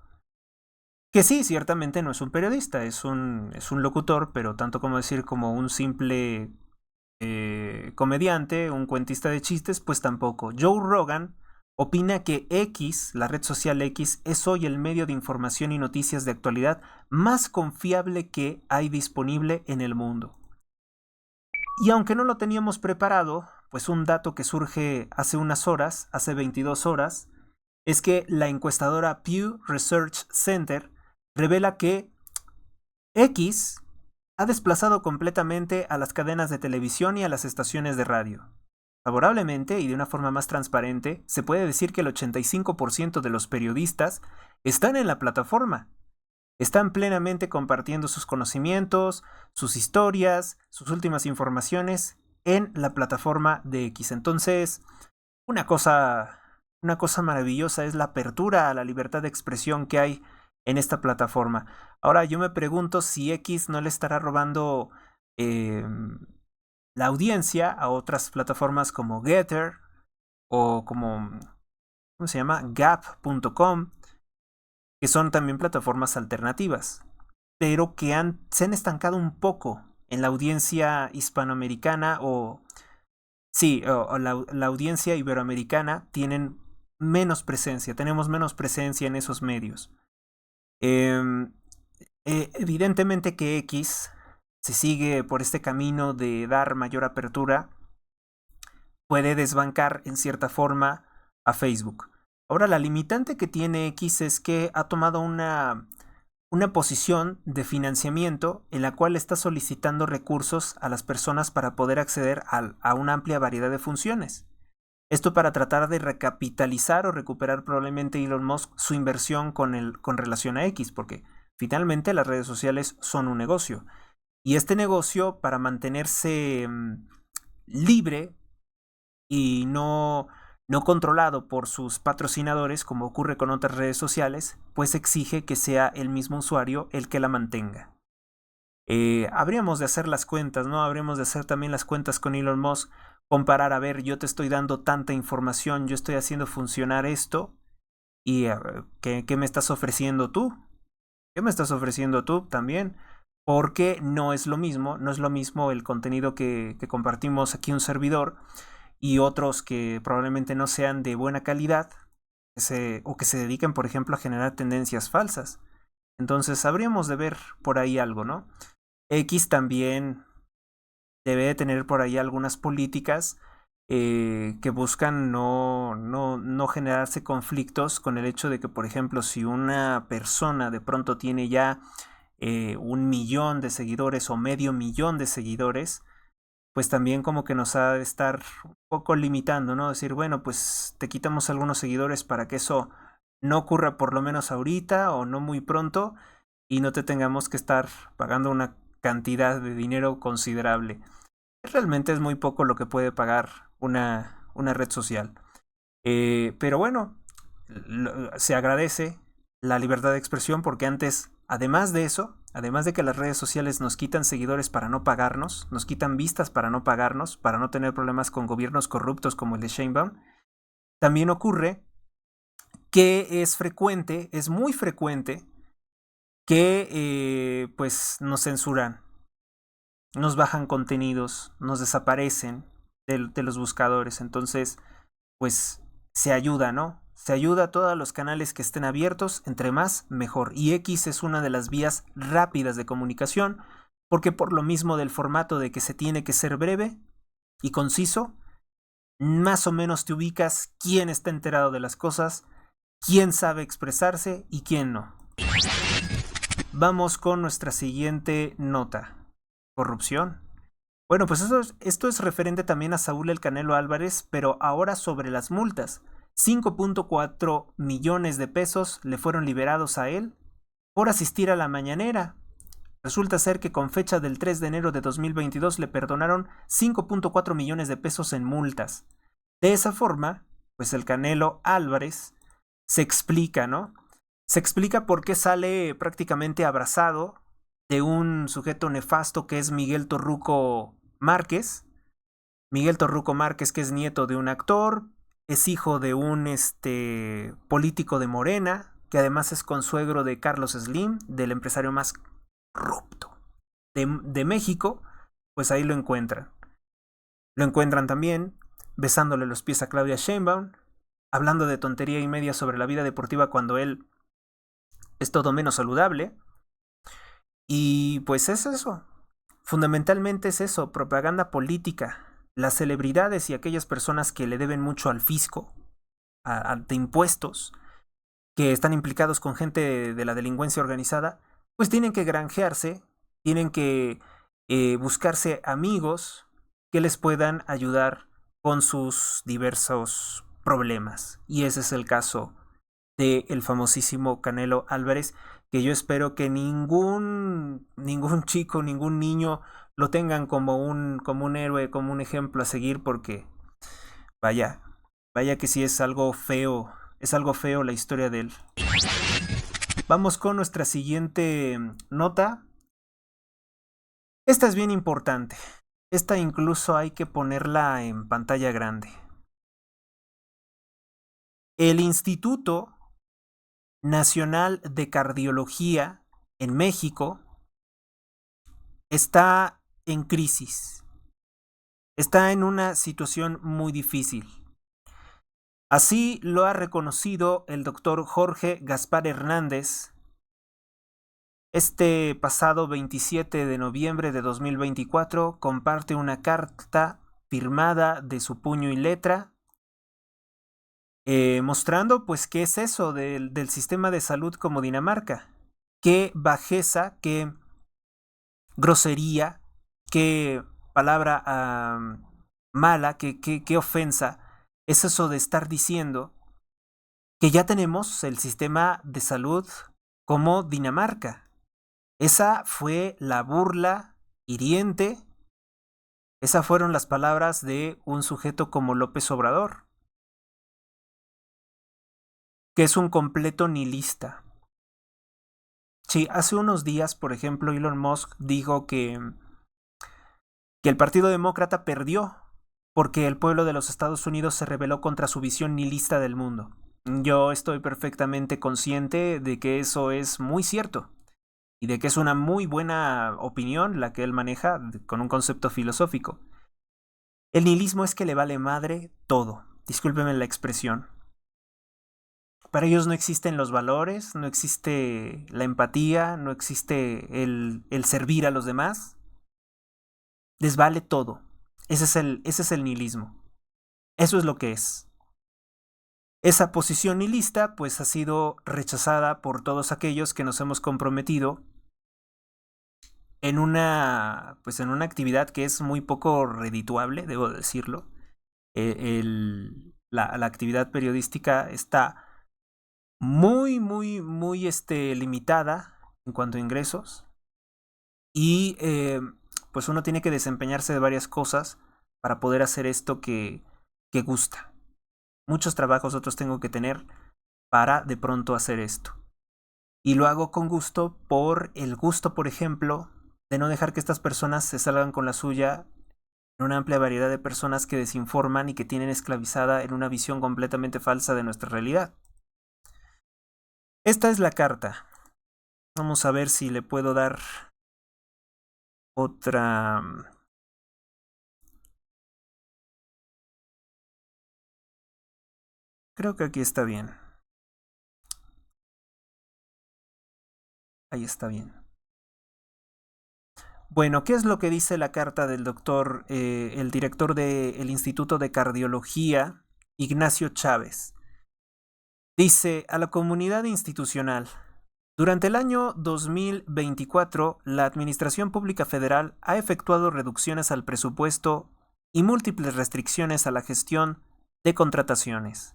que sí, ciertamente no es un periodista, es un locutor, pero tanto como decir como un simple comediante, un cuentista de chistes, pues tampoco. Joe Rogan opina que X, la red social X, es hoy el medio de información y noticias de actualidad más confiable que hay disponible en el mundo. Y aunque no lo teníamos preparado, pues un dato que surge hace unas horas, hace 22 horas, es que la encuestadora Pew Research Center revela que X ha desplazado completamente a las cadenas de televisión y a las estaciones de radio. Favorablemente y de una forma más transparente, se puede decir que el 85% de los periodistas están en la plataforma. Están plenamente compartiendo sus conocimientos, sus historias, sus últimas informaciones en la plataforma de X. Entonces, una cosa maravillosa es la apertura a la libertad de expresión que hay en esta plataforma. Ahora yo me pregunto si X no le estará robando la audiencia a otras plataformas como Getter, o como, ¿cómo se llama? Gap.com, que son también plataformas alternativas, pero que se han estancado un poco en la audiencia hispanoamericana o, sí, o la audiencia iberoamericana tienen menos presencia, tenemos menos presencia en esos medios. Em, evidentemente que X, si sigue por este camino de dar mayor apertura, puede desbancar en cierta forma a Facebook. Ahora, la limitante que tiene X es que ha tomado una posición de financiamiento en la cual está solicitando recursos a las personas para poder acceder a una amplia variedad de funciones. Esto para tratar de recapitalizar o recuperar probablemente Elon Musk su inversión con relación a X, porque finalmente las redes sociales son un negocio. Y este negocio, para mantenerse libre y no controlado por sus patrocinadores, como ocurre con otras redes sociales, pues exige que sea el mismo usuario el que la mantenga. Habríamos de hacer las cuentas, ¿no? Habríamos de hacer también las cuentas con Elon Musk, comparar, a ver, yo te estoy dando tanta información, yo estoy haciendo funcionar esto, y ¿qué me estás ofreciendo tú? ¿Qué me estás ofreciendo tú también? Porque no es lo mismo, no es lo mismo el contenido que compartimos aquí un servidor y otros que probablemente no sean de buena calidad o que se dediquen, por ejemplo, a generar tendencias falsas. Entonces habríamos de ver por ahí algo, ¿no? X también debe de tener por ahí algunas políticas que buscan no generarse conflictos con el hecho de que, por ejemplo, si una persona de pronto tiene ya 1 millón de seguidores o medio millón de seguidores, pues también como que nos ha de estar un poco limitando, ¿no? Decir, bueno, pues te quitamos algunos seguidores para que eso no ocurra por lo menos ahorita o no muy pronto y no te tengamos que estar pagando una cantidad de dinero considerable. Realmente es muy poco lo que puede pagar una red social. Pero bueno, se agradece la libertad de expresión porque antes, además de eso, además de que las redes sociales nos quitan seguidores para no pagarnos, nos quitan vistas para no pagarnos, para no tener problemas con gobiernos corruptos como el de Sheinbaum, también ocurre que es frecuente, es muy frecuente que pues nos censuran, nos bajan contenidos, nos desaparecen de los buscadores. Entonces, pues se ayuda, ¿no? Se ayuda a todos los canales que estén abiertos, entre más, mejor. Y X es una de las vías rápidas de comunicación, porque por lo mismo del formato de que se tiene que ser breve y conciso, más o menos te ubicas quién está enterado de las cosas, quién sabe expresarse y quién no. Vamos con nuestra siguiente nota. Corrupción. Bueno, pues esto es referente también a Saúl El Canelo Álvarez, pero ahora sobre las multas. 5.4 millones de pesos le fueron liberados a él por asistir a la mañanera. Resulta ser que con fecha del 3 de enero de 2022 le perdonaron 5.4 millones de pesos en multas. De esa forma, pues el Canelo Álvarez se explica, ¿no? Se explica por qué sale prácticamente abrazado de un sujeto nefasto que es Miguel Torruco Márquez. Miguel Torruco Márquez, que es nieto de un actor, es hijo de un político de Morena, que además es consuegro de Carlos Slim, del empresario más corrupto de México. Pues ahí lo encuentran. Lo encuentran también besándole los pies a Claudia Sheinbaum, hablando de tontería y media sobre la vida deportiva cuando él es todo menos saludable. Y pues es eso. Fundamentalmente es eso, propaganda política. Las celebridades y aquellas personas que le deben mucho al fisco, de impuestos, que están implicados con gente de la delincuencia organizada, pues tienen que granjearse, tienen que buscarse amigos que les puedan ayudar con sus diversos problemas. Y ese es el caso del famosísimo Canelo Álvarez, que yo espero que ningún chico, ningún niño lo tengan como un héroe, como un ejemplo a seguir, porque vaya, vaya que sí es algo feo la historia de él. Vamos con nuestra siguiente nota. Esta es bien importante. Esta incluso hay que ponerla en pantalla grande. El Instituto Nacional de Cardiología en México está en crisis, está en una situación muy difícil. Así lo ha reconocido el doctor Jorge Gaspar Hernández este pasado 27 de noviembre de 2024. Comparte una carta firmada de su puño y letra, mostrando pues qué es eso del sistema de salud como Dinamarca, qué bajeza, qué grosería, qué palabra mala, qué ofensa es eso de estar diciendo que ya tenemos el sistema de salud como Dinamarca. Esa fue la burla hiriente, esas fueron las palabras de un sujeto como López Obrador, que es un completo nihilista. Sí, hace unos días, por ejemplo, Elon Musk dijo que el Partido Demócrata perdió porque el pueblo de los Estados Unidos se rebeló contra su visión nihilista del mundo. Yo estoy perfectamente consciente de que eso es muy cierto y de que es una muy buena opinión la que él maneja con un concepto filosófico. El nihilismo es que le vale madre todo. Discúlpeme la expresión. Para ellos no existen los valores, no existe la empatía, no existe el servir a los demás. Les vale todo. Ese es el nihilismo. Eso es lo que es. Esa posición nihilista pues ha sido rechazada por todos aquellos que nos hemos comprometido en una actividad que es muy poco redituable, debo decirlo. La actividad periodística está muy limitada en cuanto a ingresos y pues uno tiene que desempeñarse de varias cosas para poder hacer esto que gusta. Muchos trabajos otros tengo que tener para de pronto hacer esto. Y lo hago con gusto por el gusto, por ejemplo, de no dejar que estas personas se salgan con la suya en una amplia variedad de personas que desinforman y que tienen esclavizada en una visión completamente falsa de nuestra realidad. Esta es la carta. Vamos a ver si le puedo dar otra. Creo que aquí está bien. Ahí está bien. Bueno, ¿qué es lo que dice la carta del doctor, el director del Instituto de Cardiología, Ignacio Chávez? Dice a la comunidad institucional: durante el año 2024, la Administración Pública Federal ha efectuado reducciones al presupuesto y múltiples restricciones a la gestión de contrataciones.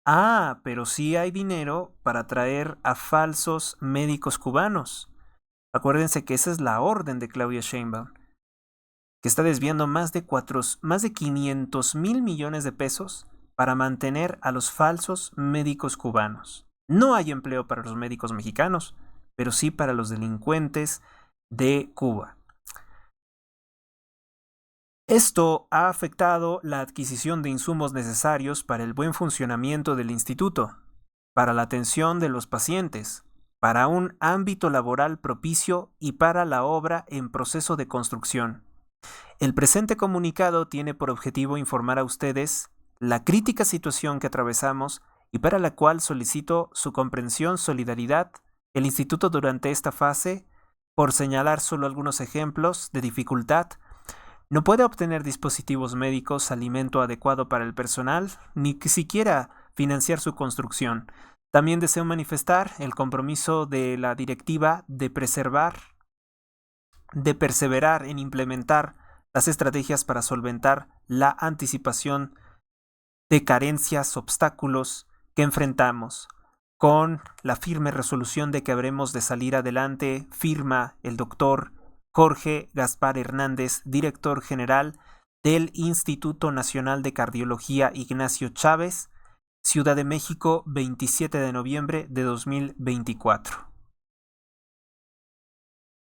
Ah, pero sí hay dinero para traer a falsos médicos cubanos. Acuérdense que esa es la orden de Claudia Sheinbaum, que está desviando más de 500,000 millones de pesos para mantener a los falsos médicos cubanos. No hay empleo para los médicos mexicanos, pero sí para los delincuentes de Cuba. Esto ha afectado la adquisición de insumos necesarios para el buen funcionamiento del instituto, para la atención de los pacientes, para un ámbito laboral propicio y para la obra en proceso de construcción. El presente comunicado tiene por objetivo informar a ustedes la crítica situación que atravesamos y para la cual solicito su comprensión, solidaridad, el instituto durante esta fase, por señalar solo algunos ejemplos de dificultad. No puede obtener dispositivos médicos, alimento adecuado para el personal, ni siquiera financiar su construcción. También deseo manifestar el compromiso de la directiva de perseverar en implementar las estrategias para solventar la anticipación de carencias, obstáculos que enfrentamos, con la firme resolución de que habremos de salir adelante, firma el doctor Jorge Gaspar Hernández, director general del Instituto Nacional de Cardiología Ignacio Chávez, Ciudad de México, 27 de noviembre de 2024.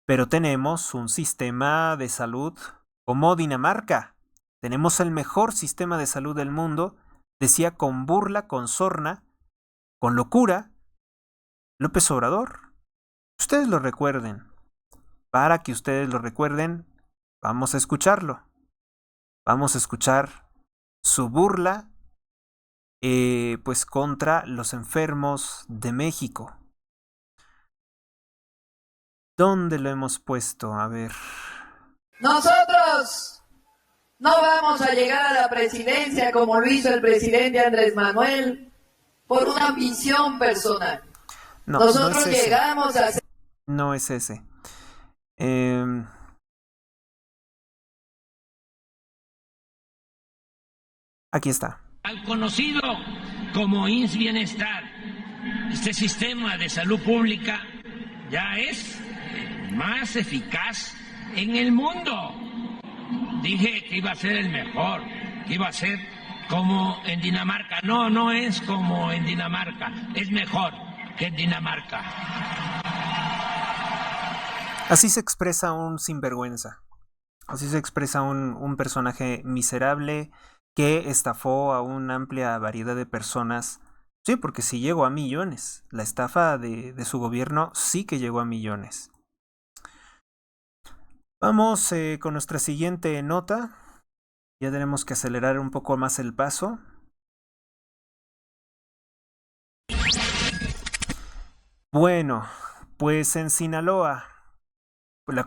Pero tenemos un sistema de salud como Dinamarca. Tenemos el mejor sistema de salud del mundo decía con burla, con sorna, con locura, López Obrador. Ustedes lo recuerden. Para que ustedes lo recuerden, vamos a escucharlo. Vamos a escuchar su burla, pues contra los enfermos de México. ¿Dónde lo hemos puesto? A ver. Nosotros no vamos a llegar a la presidencia como lo hizo el presidente Andrés Manuel por una ambición personal. No, Nosotros no es ese. llegamos a ser... No es ese. Aquí está. Al conocido como IMSS Bienestar, este sistema de salud pública ya es más eficaz en el mundo. Dije que iba a ser el mejor, que iba a ser como en Dinamarca. No, no es como en Dinamarca, es mejor que en Dinamarca. Así se expresa un sinvergüenza. Así se expresa un personaje miserable que estafó a una amplia variedad de personas. Sí, porque sí llegó a millones. La estafa de su gobierno sí que llegó a millones. Vamos con nuestra siguiente nota. Ya tenemos que acelerar un poco más el paso. Bueno, pues en Sinaloa, la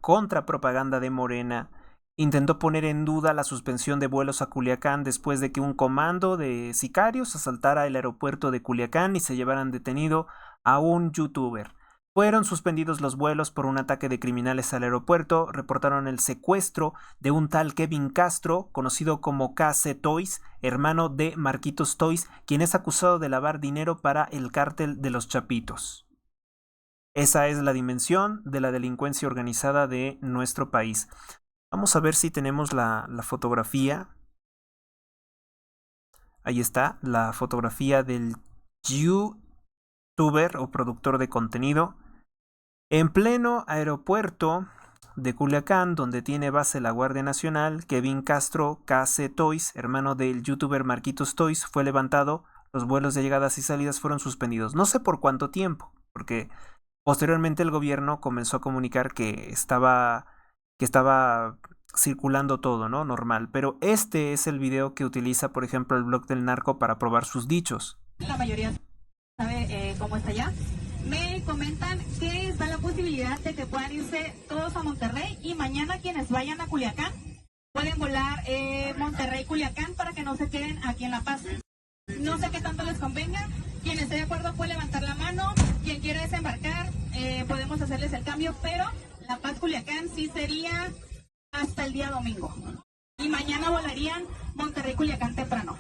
contrapropaganda de Morena intentó poner en duda la suspensión de vuelos a Culiacán después de que un comando de sicarios asaltara el aeropuerto de Culiacán y se llevaran detenido a un youtuber. Fueron suspendidos los vuelos por un ataque de criminales al aeropuerto, reportaron el secuestro de un tal Kevin Castro, conocido como KC Toys, hermano de Marquitos Toys, quien es acusado de lavar dinero para el cártel de los Chapitos. Esa es la dimensión de la delincuencia organizada de nuestro país. Vamos a ver si tenemos la fotografía. Ahí está, la fotografía del youtuber o productor de contenido en pleno aeropuerto de Culiacán, donde tiene base la Guardia Nacional. Kevin Castro, KC Toys, hermano del youtuber Marquitos Toys, fue levantado. Los vuelos de llegadas y salidas fueron suspendidos. No sé por cuánto tiempo, porque posteriormente el gobierno comenzó a comunicar que estaba circulando todo, ¿no? Normal. Pero este es el video que utiliza, por ejemplo, el blog del narco para probar sus dichos. La mayoría sabe cómo está allá. Me comentan que está la posibilidad de que puedan irse todos a Monterrey y mañana quienes vayan a Culiacán pueden volar Monterrey-Culiacán para que no se queden aquí en La Paz. No sé qué tanto les convenga. Quien esté de acuerdo puede levantar la mano. Quien quiera desembarcar, podemos hacerles el cambio, pero La Paz-Culiacán sí sería hasta el día domingo. Y mañana volarían Monterrey-Culiacán temprano.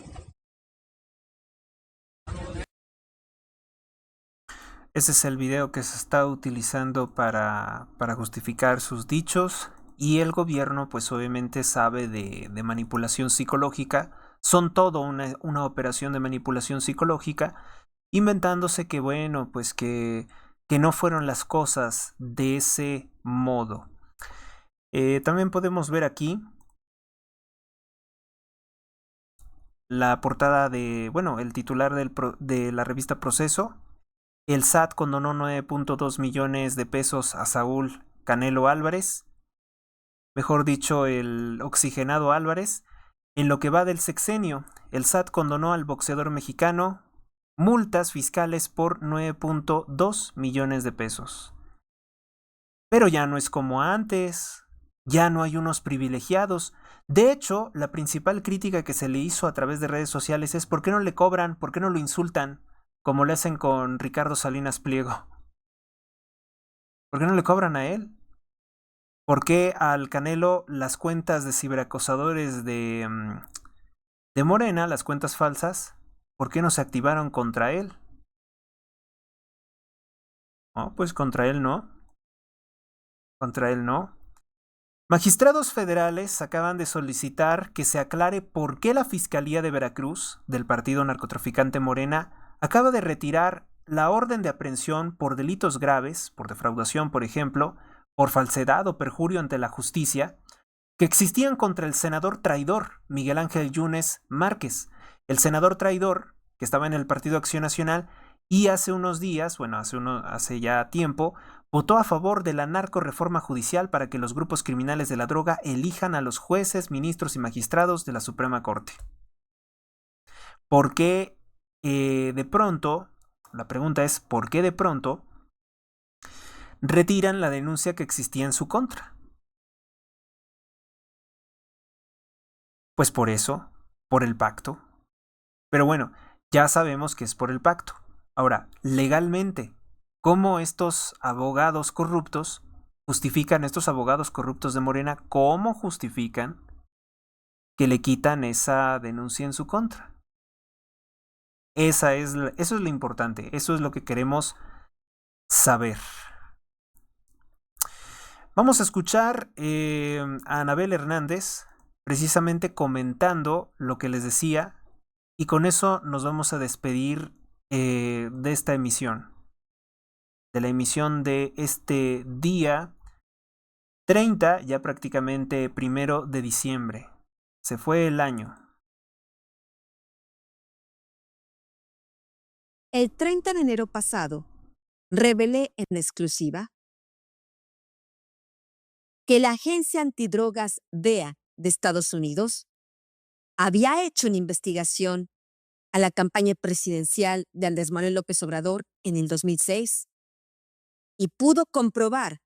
Ese es el video que se está utilizando para justificar sus dichos. Y el gobierno pues obviamente sabe de manipulación psicológica. Son todo una operación de manipulación psicológica, inventándose que bueno, pues que no fueron las cosas de ese modo. También podemos ver aquí la portada de, bueno, el titular de la revista Proceso. El SAT condonó 9.2 millones de pesos a Saúl Canelo Álvarez, mejor dicho, el oxigenado Álvarez. En lo que va del sexenio, el SAT condonó al boxeador mexicano multas fiscales por 9.2 millones de pesos. Pero ya no es como antes, ya no hay unos privilegiados. De hecho, la principal crítica que se le hizo a través de redes sociales es ¿por qué no le cobran? ¿Por qué no lo insultan? Como le hacen con Ricardo Salinas Pliego. ¿Por qué no le cobran a él? ¿Por qué al Canelo las cuentas de ciberacosadores de Morena, las cuentas falsas, por qué no se activaron contra él? No, pues contra él no. Contra él no. Magistrados federales acaban de solicitar que se aclare por qué la Fiscalía de Veracruz, del partido narcotraficante Morena, acaba de retirar la orden de aprehensión por delitos graves, por defraudación, por ejemplo, por falsedad o perjurio ante la justicia, que existían contra el senador traidor Miguel Ángel Yunes Márquez, el senador traidor, que estaba en el Partido Acción Nacional, y hace unos días, hace ya tiempo, votó a favor de la narcorreforma judicial para que los grupos criminales de la droga elijan a los jueces, ministros y magistrados de la Suprema Corte. ¿Por qué de pronto, la pregunta es, ¿por qué de pronto retiran la denuncia que existía en su contra? Pues por eso, por el pacto. Pero bueno, ya sabemos que es por el pacto. Ahora, legalmente, ¿cómo estos abogados corruptos justifican, estos abogados corruptos de Morena, cómo justifican que le quitan esa denuncia en su contra? Eso es lo importante, eso es lo que queremos saber. Vamos a escuchar a Anabel Hernández precisamente comentando lo que les decía, y con eso nos vamos a despedir de esta emisión, de la emisión de este día 30, ya prácticamente 1 de diciembre. Se fue el año. El 30 de enero pasado, revelé en exclusiva que la agencia antidrogas DEA de Estados Unidos había hecho una investigación a la campaña presidencial de Andrés Manuel López Obrador en el 2006 y pudo comprobar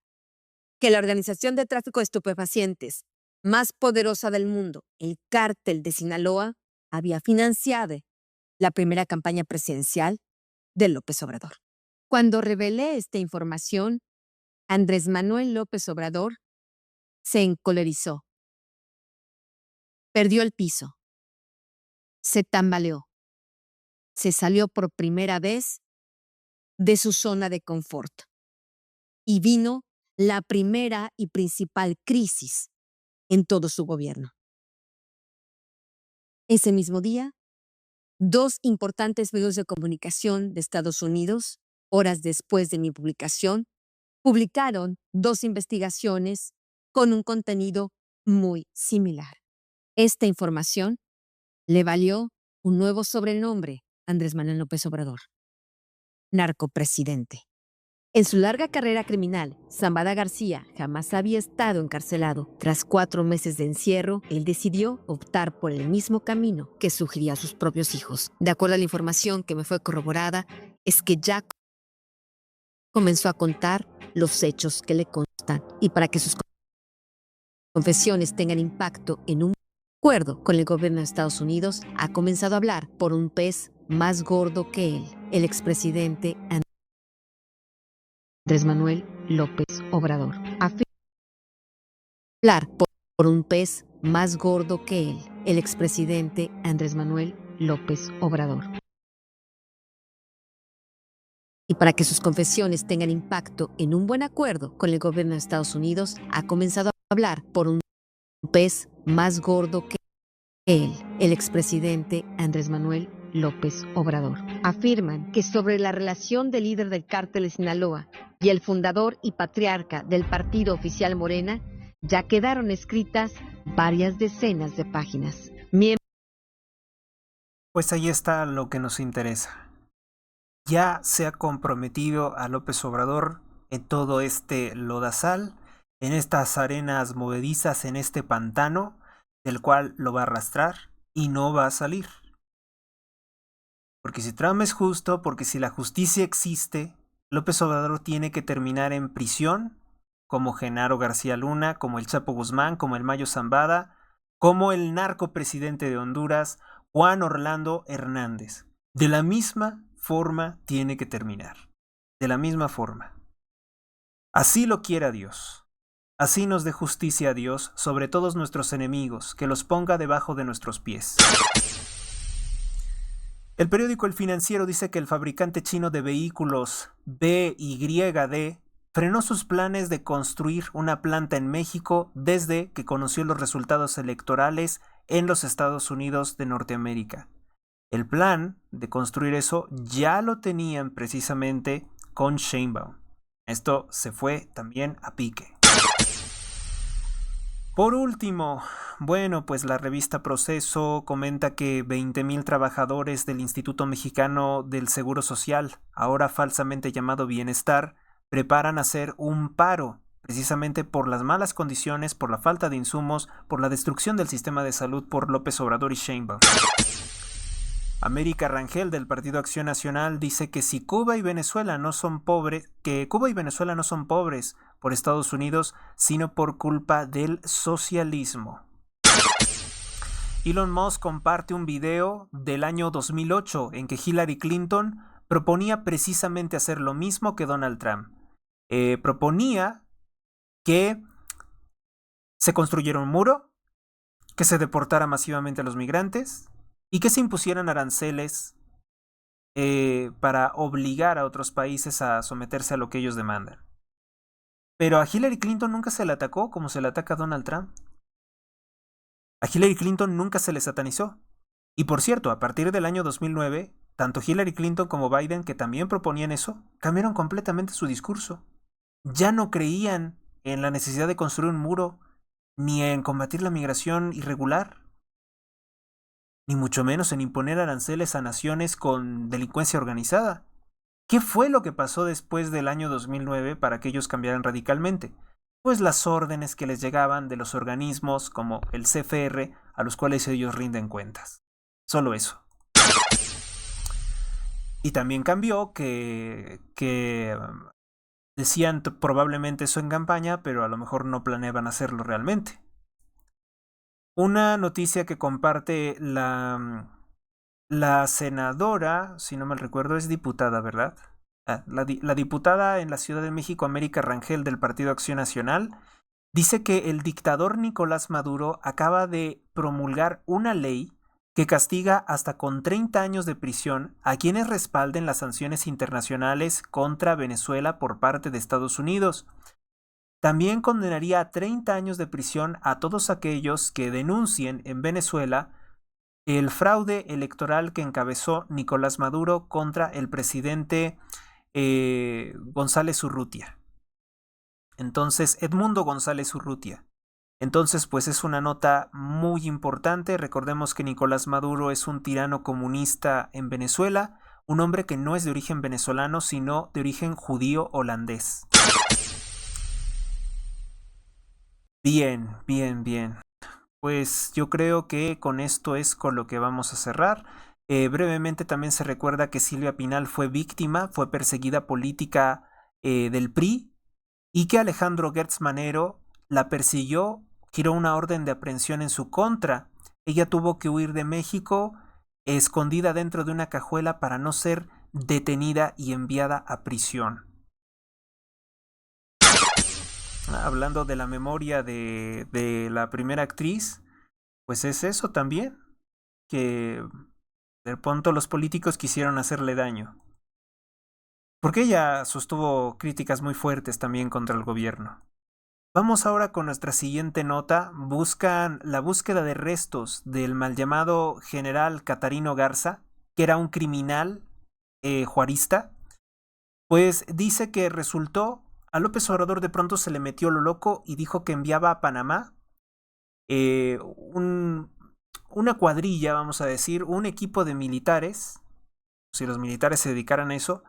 que la organización de tráfico de estupefacientes más poderosa del mundo, el Cártel de Sinaloa, había financiado la primera campaña presidencial de López Obrador. Cuando revelé esta información, Andrés Manuel López Obrador se encolerizó, perdió el piso, se tambaleó, se salió por primera vez de su zona de confort y vino la primera y principal crisis en todo su gobierno. Ese mismo día, 2 importantes medios de comunicación de Estados Unidos, horas después de mi publicación, publicaron 2 investigaciones con un contenido muy similar. Esta información le valió un nuevo sobrenombre a Andrés Manuel López Obrador: narcopresidente. En su larga carrera criminal, Zambada García jamás había estado encarcelado. Tras 4 meses de encierro, él decidió optar por el mismo camino que sugería a sus propios hijos. De acuerdo a la información que me fue corroborada, es que ya comenzó a contar los hechos que le constan, y para que sus confesiones tengan impacto en un acuerdo con el gobierno de Estados Unidos, ha comenzado a hablar por un pez más gordo que él, el expresidente Andrés Manuel López Obrador. Hablar por un pez más gordo que él, el expresidente Andrés Manuel López Obrador. Y para que sus confesiones tengan impacto en un buen acuerdo con el gobierno de Estados Unidos, ha comenzado a hablar por un pez más gordo que él, el expresidente Andrés Manuel López Obrador. Afirman que sobre la relación del líder del Cártel de Sinaloa y el fundador y patriarca del partido oficial Morena ya quedaron escritas varias decenas de páginas. Pues ahí está lo que nos interesa. Ya se ha comprometido a López Obrador en todo este lodazal, en estas arenas movedizas, en este pantano, del cual lo va a arrastrar y no va a salir. Porque si Trump es justo, porque si la justicia existe, López Obrador tiene que terminar en prisión, como Genaro García Luna, como el Chapo Guzmán, como el Mayo Zambada, como el narcopresidente de Honduras, Juan Orlando Hernández. De la misma forma tiene que terminar. De la misma forma. Así lo quiera Dios. Así nos dé justicia a Dios sobre todos nuestros enemigos, que los ponga debajo de nuestros pies. El periódico El Financiero dice que el fabricante chino de vehículos BYD frenó sus planes de construir una planta en México desde que conoció los resultados electorales en los Estados Unidos de Norteamérica. El plan de construir eso ya lo tenían precisamente con Sheinbaum. Esto se fue también a pique. Por último, bueno, pues la revista Proceso comenta que 20,000 trabajadores del Instituto Mexicano del Seguro Social, ahora falsamente llamado Bienestar, preparan hacer un paro, precisamente por las malas condiciones, por la falta de insumos, por la destrucción del sistema de salud por López Obrador y Sheinbaum. América Rangel del Partido Acción Nacional dice que si Cuba y Venezuela no son pobres, que Cuba y Venezuela no son pobres por Estados Unidos, sino por culpa del socialismo. Elon Musk comparte un video del año 2008 en que Hillary Clinton proponía precisamente hacer lo mismo que Donald Trump. Proponía que se construyera un muro, que se deportara masivamente a los migrantes y que se impusieran aranceles para obligar a otros países a someterse a lo que ellos demandan. Pero a Hillary Clinton nunca se le atacó como se le ataca a Donald Trump. A Hillary Clinton nunca se le satanizó. Y por cierto, a partir del año 2009, tanto Hillary Clinton como Biden, que también proponían eso, cambiaron completamente su discurso. Ya no creían en la necesidad de construir un muro, ni en combatir la migración irregular, ni mucho menos en imponer aranceles a naciones con delincuencia organizada. ¿Qué fue lo que pasó después del año 2009 para que ellos cambiaran radicalmente? Pues las órdenes que les llegaban de los organismos como el CFR, a los cuales ellos rinden cuentas. Solo eso. Y también cambió que decían probablemente eso en campaña, pero a lo mejor no planeaban hacerlo realmente. Una noticia que comparte la senadora, si no mal recuerdo, es diputada, ¿verdad? La diputada en la Ciudad de México, América Rangel, del Partido Acción Nacional, dice que el dictador Nicolás Maduro acaba de promulgar una ley que castiga hasta con 30 años de prisión a quienes respalden las sanciones internacionales contra Venezuela por parte de Estados Unidos. También condenaría a 30 años de prisión a todos aquellos que denuncien en Venezuela el fraude electoral que encabezó Nicolás Maduro contra el presidente González Urrutia. Entonces, Edmundo González Urrutia. Entonces, pues es una nota muy importante. Recordemos que Nicolás Maduro es un tirano comunista en Venezuela, un hombre que no es de origen venezolano, sino de origen judío holandés. Bien. Pues yo creo que con esto es con lo que vamos a cerrar. Brevemente también se recuerda que Silvia Pinal fue víctima, fue perseguida política del PRI y que Alejandro Gertz Manero la persiguió, giró una orden de aprehensión en su contra. Ella tuvo que huir de México escondida dentro de una cajuela para no ser detenida y enviada a prisión. Hablando de la memoria de la primera actriz, pues es eso también, que de pronto los políticos quisieron hacerle daño. Porque ella sostuvo críticas muy fuertes también contra el gobierno. Vamos ahora con nuestra siguiente nota. Buscan la búsqueda de restos del mal llamado general Catarino Garza, que era un criminal juarista. Pues dice que resultó, a López Obrador de pronto se le metió lo loco y dijo que enviaba a Panamá una cuadrilla, vamos a decir, un equipo de militares, si los militares se dedicaran a eso,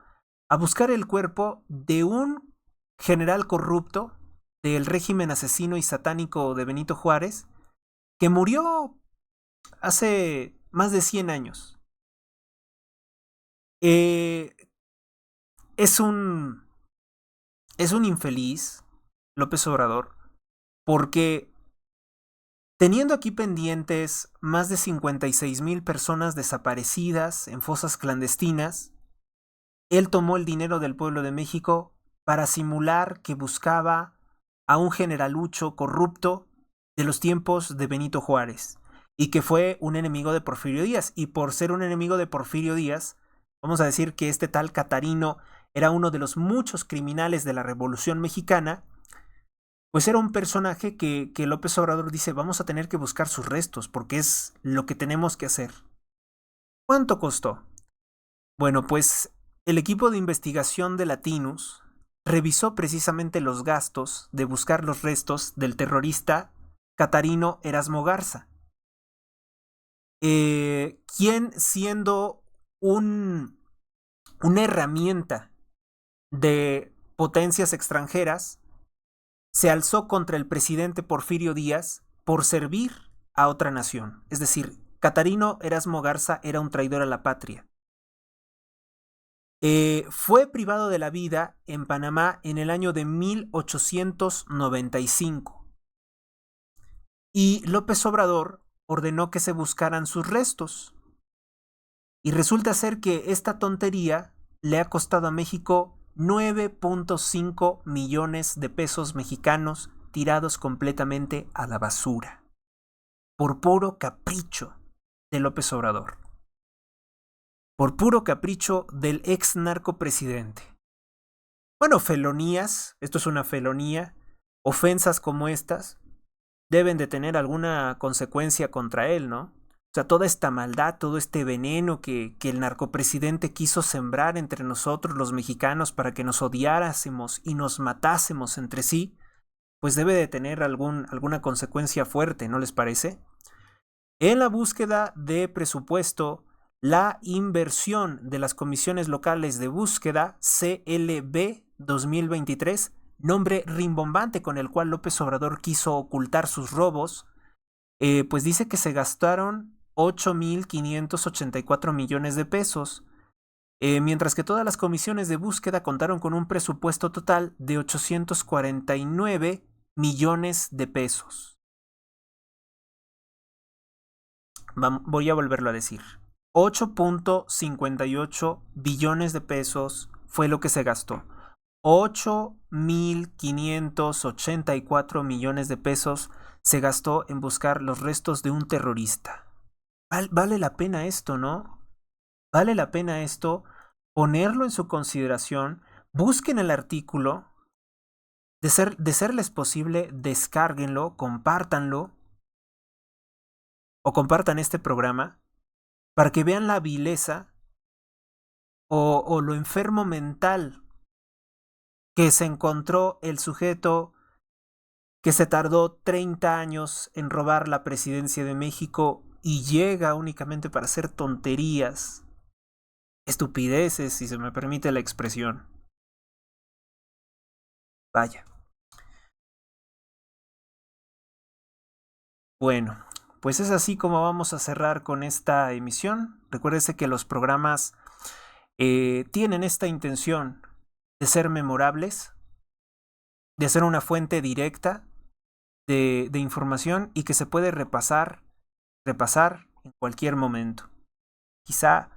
a buscar el cuerpo de un general corrupto del régimen asesino y satánico de Benito Juárez, que murió hace más de 100 años. Es un infeliz, López Obrador, porque teniendo aquí pendientes más de 56,000 personas desaparecidas en fosas clandestinas, él tomó el dinero del pueblo de México para simular que buscaba a un generalucho corrupto de los tiempos de Benito Juárez y que fue un enemigo de Porfirio Díaz. Y por ser un enemigo de Porfirio Díaz, vamos a decir que este tal Catarino era uno de los muchos criminales de la Revolución Mexicana, pues era un personaje que López Obrador dice, vamos a tener que buscar sus restos porque es lo que tenemos que hacer. ¿Cuánto costó? Bueno, pues el equipo de investigación de Latinus revisó precisamente los gastos de buscar los restos del terrorista Catarino Erasmo Garza, quien siendo una herramienta de potencias extranjeras, se alzó contra el presidente Porfirio Díaz por servir a otra nación. Es decir, Catarino Erasmo Garza era un traidor a la patria. Fue privado de la vida en Panamá en el año de 1895. Y López Obrador ordenó que se buscaran sus restos. Y resulta ser que esta tontería le ha costado a México 9.5 millones de pesos mexicanos tirados completamente a la basura. Por puro capricho de López Obrador. Por puro capricho del ex narcopresidente. Bueno, felonías, esto es una felonía, ofensas como estas, deben de tener alguna consecuencia contra él, ¿no? O sea, toda esta maldad, todo este veneno que el narcopresidente quiso sembrar entre nosotros los mexicanos para que nos odiáramos y nos matásemos entre sí, pues debe de tener alguna consecuencia fuerte, ¿no les parece? En la búsqueda de presupuesto, la inversión de las comisiones locales de búsqueda, CLB 2023, nombre rimbombante con el cual López Obrador quiso ocultar sus robos, pues dice que se gastaron 8.584 millones de pesos, mientras que todas las comisiones de búsqueda contaron con un presupuesto total de 849 millones de pesos. Voy a volverlo a decir. 8.58 billones de pesos fue lo que se gastó. 8.584 millones de pesos se gastó en buscar los restos de un terrorista. Vale la pena esto, ¿no? Vale la pena esto, ponerlo en su consideración. Busquen el artículo. De serles posible, descárguenlo, compártanlo. O compartan este programa para que vean la vileza o lo enfermo mental que se encontró el sujeto que se tardó 30 años en robar la presidencia de México y llega únicamente para hacer tonterías, estupideces, si se me permite la expresión. Vaya. Bueno, pues es así como vamos a cerrar con esta emisión. Recuérdese que los programas tienen esta intención de ser memorables, de ser una fuente directa de información y que se puede repasar en cualquier momento. Quizá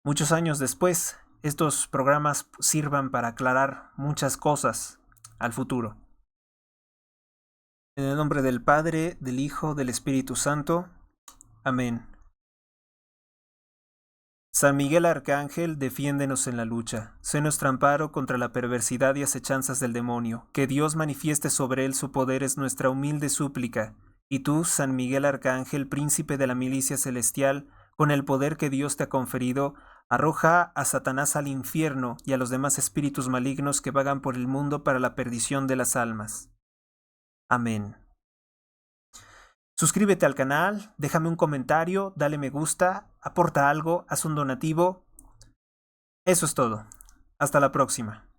muchos años después estos programas sirvan para aclarar muchas cosas al futuro. En el nombre del Padre, del Hijo, del Espíritu Santo. Amén. San Miguel Arcángel, defiéndenos en la lucha. Sé nuestro amparo contra la perversidad y acechanzas del demonio. Que Dios manifieste sobre él su poder es nuestra humilde súplica. Y tú, San Miguel Arcángel, príncipe de la milicia celestial, con el poder que Dios te ha conferido, arroja a Satanás al infierno y a los demás espíritus malignos que vagan por el mundo para la perdición de las almas. Amén. Suscríbete al canal, déjame un comentario, dale me gusta, aporta algo, haz un donativo. Eso es todo. Hasta la próxima.